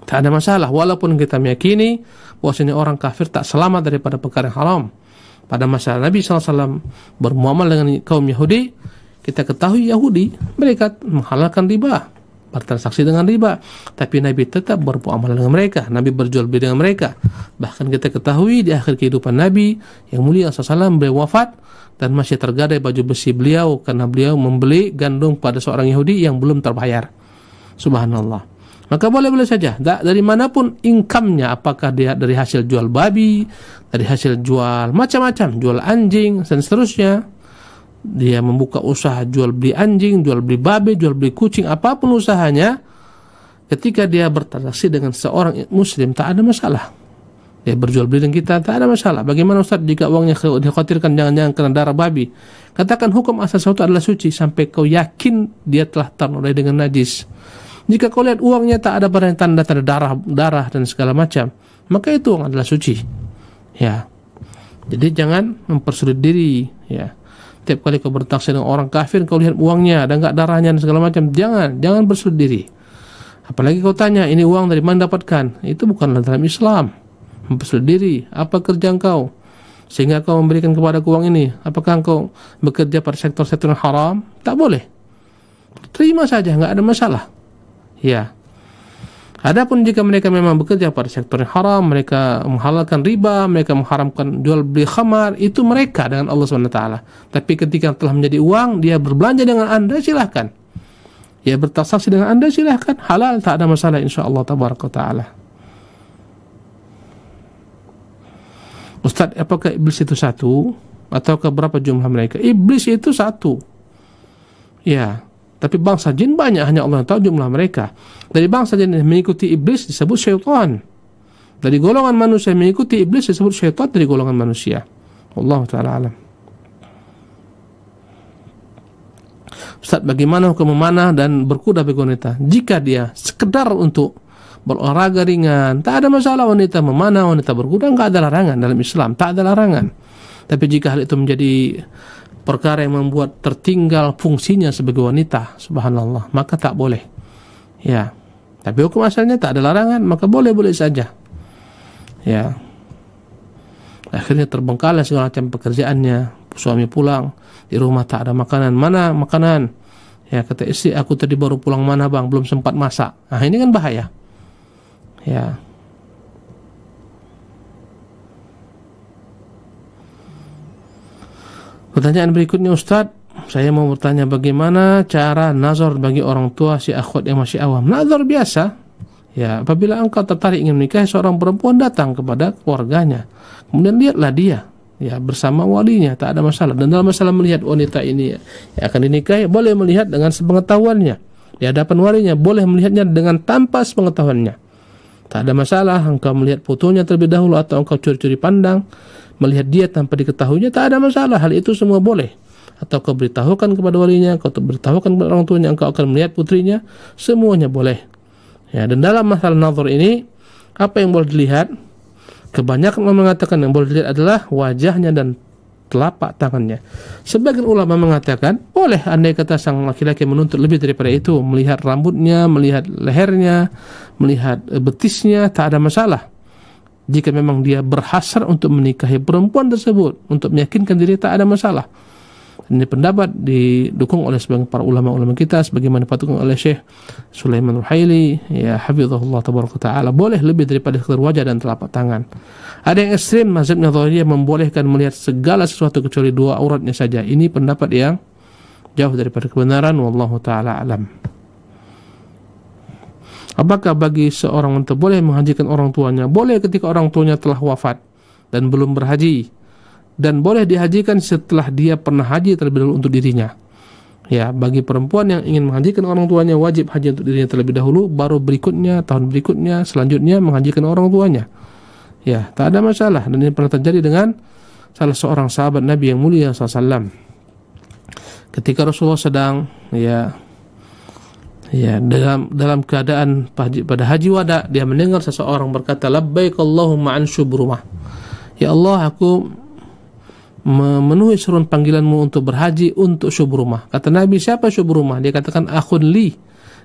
tak ada masalah, walaupun kita meyakini bahwasanya orang kafir tak selamat daripada perkara yang haram. Pada masa Nabi SAW bermuamalah dengan kaum Yahudi, kita ketahui Yahudi mereka menghalalkan riba, bertransaksi dengan riba, tapi Nabi tetap bermuamalah dengan mereka, Nabi berjual beli dengan mereka. Bahkan kita ketahui di akhir kehidupan Nabi yang mulia SAW, beliau wafat dan masih tergadai baju besi beliau karena beliau membeli gandum pada seorang Yahudi yang belum terbayar. Subhanallah. Maka boleh-boleh saja, dari manapun income-nya, apakah dia dari hasil jual babi, dari hasil jual macam-macam, jual anjing dan seterusnya, dia membuka usaha jual beli anjing, jual beli babi, jual beli kucing, apapun usahanya, ketika dia bertransaksi dengan seorang muslim tak ada masalah. Dia berjual beli dengan kita tak ada masalah. Bagaimana Ustaz jika uangnya dikhawatirkan jangan-jangan kena darah babi? Katakan hukum asal sesuatu adalah suci sampai kau yakin dia telah ternodai dengan najis. Jika kau lihat uangnya tak ada pada tanda-tanda darah dan segala macam, maka itu uang adalah suci. Ya. Jadi jangan mempersulit diri, ya. Tiap kali kau bertransaksi dengan orang kafir, kau lihat uangnya ada enggak darahnya dan segala macam, jangan bersulit diri. Apalagi kau tanya, ini uang dari mana dapatkan? Itu bukanlah dalam Islam. Mempersulit diri, apa kerja engkau sehingga kau memberikan kepada uang ini? Apakah engkau bekerja pada sektor-sektor yang haram? Tak boleh. Terima saja, enggak ada masalah. Ya. Adapun jika mereka memang bekerja pada sektor yang haram, mereka menghalalkan riba, mereka mengharamkan jual beli khamar, itu mereka dengan Allah SWT. Tapi ketika telah menjadi uang, dia berbelanja dengan Anda, silahkan. Dia bertransaksi dengan Anda, silahkan. Halal, tak ada masalah insyaAllah tabaraka ta'ala. Ustaz, apakah iblis itu satu? Ataukah berapa jumlah mereka? Iblis itu satu. Ya. Tapi bangsa jin banyak, hanya Allah tahu jumlah mereka. Dari bangsa jin yang mengikuti iblis disebut syaitan. Dari golongan manusia yang mengikuti iblis disebut syaitan dari golongan manusia. Wallahu ta'ala alam. Ustaz, bagaimana hukum memanah dan berkuda bagi wanita? Jika dia sekedar untuk berolahraga ringan, tak ada masalah wanita memanah, wanita berkuda, enggak ada larangan dalam Islam, tak ada larangan. Tapi jika hal itu menjadi perkara yang membuat tertinggal fungsinya sebagai wanita, subhanallah, maka tak boleh. Ya. Tapi hukum asalnya tak ada larangan, maka boleh-boleh saja. Ya. Akhirnya terbengkalai segala macam pekerjaannya. Suami pulang, di rumah tak ada makanan. Mana makanan? Ya, kata istri, aku tadi baru pulang, mana bang, belum sempat masak. Nah, ini kan bahaya. Ya. Pertanyaan berikutnya, Ustaz, saya mau bertanya bagaimana cara nazar bagi orang tua si akhwat yang masih awam. Nazar biasa. Ya, apabila engkau tertarik ingin menikahi seorang perempuan, datang kepada keluarganya. Kemudian lihatlah dia, ya, bersama walinya, tak ada masalah. Dan dalam masalah melihat wanita ini yang akan dinikahi, boleh melihat dengan sepengetahuannya. Di hadapan walinya, boleh melihatnya dengan tanpa sepengetahuannya. Tak ada masalah engkau melihat fotonya terlebih dahulu atau engkau curi-curi pandang melihat dia tanpa diketahuinya, tak ada masalah. Hal itu semua boleh. Atau kau beritahukan kepada walinya, kau beritahukan kepada orang tuanya, engkau akan melihat putrinya, semuanya boleh. Ya, dan dalam masalah nazar ini, apa yang boleh dilihat? Kebanyakan ulama mengatakan yang boleh dilihat adalah wajahnya dan telapak tangannya. Sebagian ulama mengatakan boleh, andai kata sang laki-laki menuntut lebih daripada itu, melihat rambutnya, melihat lehernya, melihat betisnya, tak ada masalah. Jika memang dia berhasrat untuk menikahi perempuan tersebut, untuk meyakinkan diri, tak ada masalah. Ini pendapat didukung oleh sebagian para ulama-ulama kita, sebagaimana dipatutkan oleh Syekh Sulaiman Ruhaili, ya hafizahullah tabaraka ta'ala. Boleh lebih daripada sekedar wajah dan telapak tangan. Ada yang ekstrim, mazhabnya Zahiriyah membolehkan melihat segala sesuatu kecuali dua auratnya saja. Ini pendapat yang jauh daripada kebenaran, wallahu ta'ala alam. Apakah bagi seorang wanita boleh menghajikan orang tuanya? Boleh ketika orang tuanya telah wafat dan belum berhaji. Dan boleh dihajikan setelah dia pernah haji terlebih dahulu untuk dirinya. Ya, bagi perempuan yang ingin menghajikan orang tuanya wajib haji untuk dirinya terlebih dahulu, baru berikutnya, tahun berikutnya, selanjutnya menghajikan orang tuanya. Ya, tak ada masalah. Dan ini pernah terjadi dengan salah seorang sahabat Nabi yang mulia SAW. Ketika Rasulullah sedang dalam keadaan pada haji wada, dia mendengar seseorang berkata, labbaik Allahumma an syubrumah. Ya Allah, aku memenuhi seruan panggilanmu untuk berhaji untuk Syubrumah. Kata Nabi, siapa Syubrumah? Dia katakan, akhun li,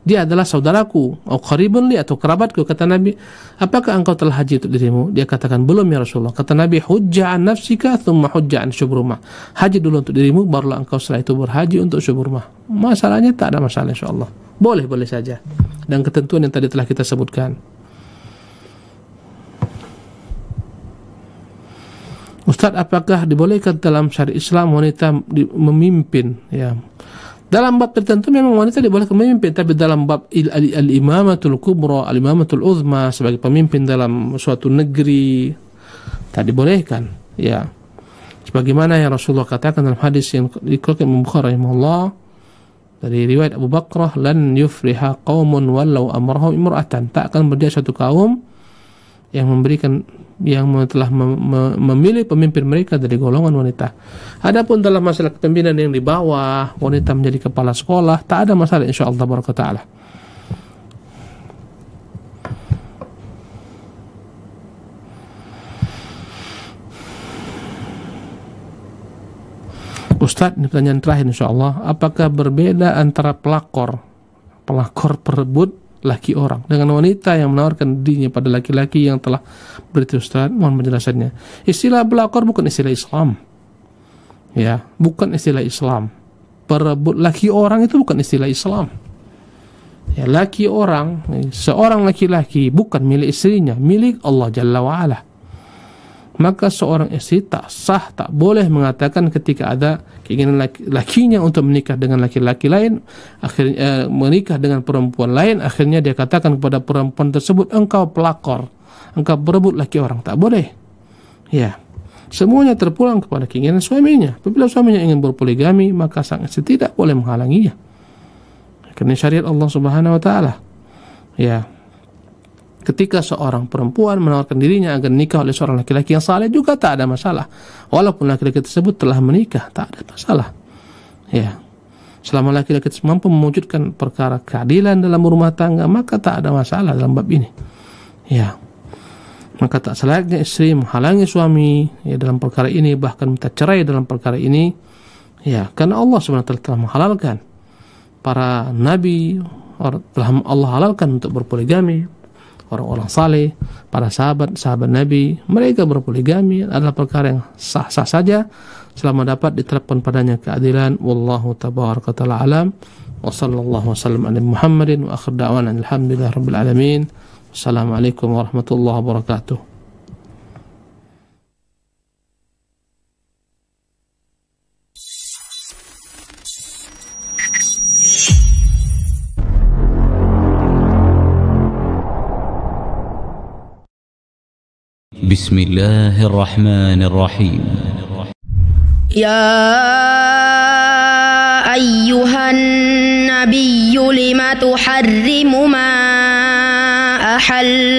dia adalah saudaraku, atau qaribun li, atau kerabatku. Kata Nabi, apakah engkau telah haji untuk dirimu? Dia katakan, belum ya Rasulullah. Kata Nabi, hujja an nafsika thumma hujja an Syubrumah. Haji dulu untuk dirimu, barulah engkau setelah itu berhaji untuk Syubrumah. Masalahnya tak ada masalah, insyaAllah. Boleh saja. Dan ketentuan yang tadi telah kita sebutkan. Ustaz, apakah dibolehkan dalam syariat Islam wanita memimpin? Ya, dalam bab tertentu memang wanita dibolehkan memimpin, tapi dalam bab al-imamatul kubra, al-imamatul uzma, sebagai pemimpin dalam suatu negeri, tak dibolehkan. Ya, sebagaimana yang Rasulullah katakan dalam hadis yang dikeluarkan Imam Bukhari rahimahullah dari riwayat Abu Bakrah, lan yufliha qaumun walau amrahum imra'atan, tak akan berjaya satu kaum yang telah memilih pemimpin mereka dari golongan wanita. Adapun dalam masalah kepemimpinan yang di bawah, wanita menjadi kepala sekolah, tak ada masalah insyaallah baraka taala. Ustaz, ini pertanyaan terakhir insyaallah, apakah berbeda antara pelakor perebut laki orang dengan wanita yang menawarkan dirinya pada laki-laki yang telah berarti? Ustaz, mohon penjelasannya. Istilah pelakor bukan istilah Islam. Ya, bukan istilah Islam. Perebut laki orang itu bukan istilah Islam. Ya, laki orang, seorang laki-laki bukan milik istrinya, milik Allah Jalla wa Ala. Maka seorang istri tak sah, tak boleh mengatakan ketika ada keinginan lakinya untuk menikah dengan laki-laki lain, akhirnya menikah dengan perempuan lain, akhirnya dia katakan kepada perempuan tersebut, engkau pelakor, engkau berebut laki orang. Tak boleh. Ya, semuanya terpulang kepada keinginan suaminya. Apabila suaminya ingin berpoligami, maka sang istri tidak boleh menghalanginya, karena syariat Allah Subhanahu wa taala. Ya, ketika seorang perempuan menawarkan dirinya agar nikah oleh seorang laki-laki yang saleh juga tak ada masalah, walaupun laki-laki tersebut telah menikah, tak ada masalah. Ya, selama laki-laki tersebut mampu mewujudkan perkara keadilan dalam rumah tangga, maka tak ada masalah dalam bab ini. Ya, maka tak selayaknya istri menghalangi suami dalam perkara ini, bahkan minta cerai dalam perkara ini. Ya, karena Allah SWT telah menghalalkan, para nabi telah Allah halalkan untuk berpoligami. Orang-orang saleh, para sahabat Nabi, mereka berpoligami adalah perkara yang sah-sah saja selama dapat diterapkan padanya keadilan. Wallahu tabaraka ta'ala alam. Wa sallallahu wasallam ala Muhammadin wa akhir da'wana alhamdulillah rabbil alamin. Wassalamualaikum warahmatullahi wabarakatuh. بسم الله الرحمن الرحيم. يا أيها النبي لم تحرم ما أحل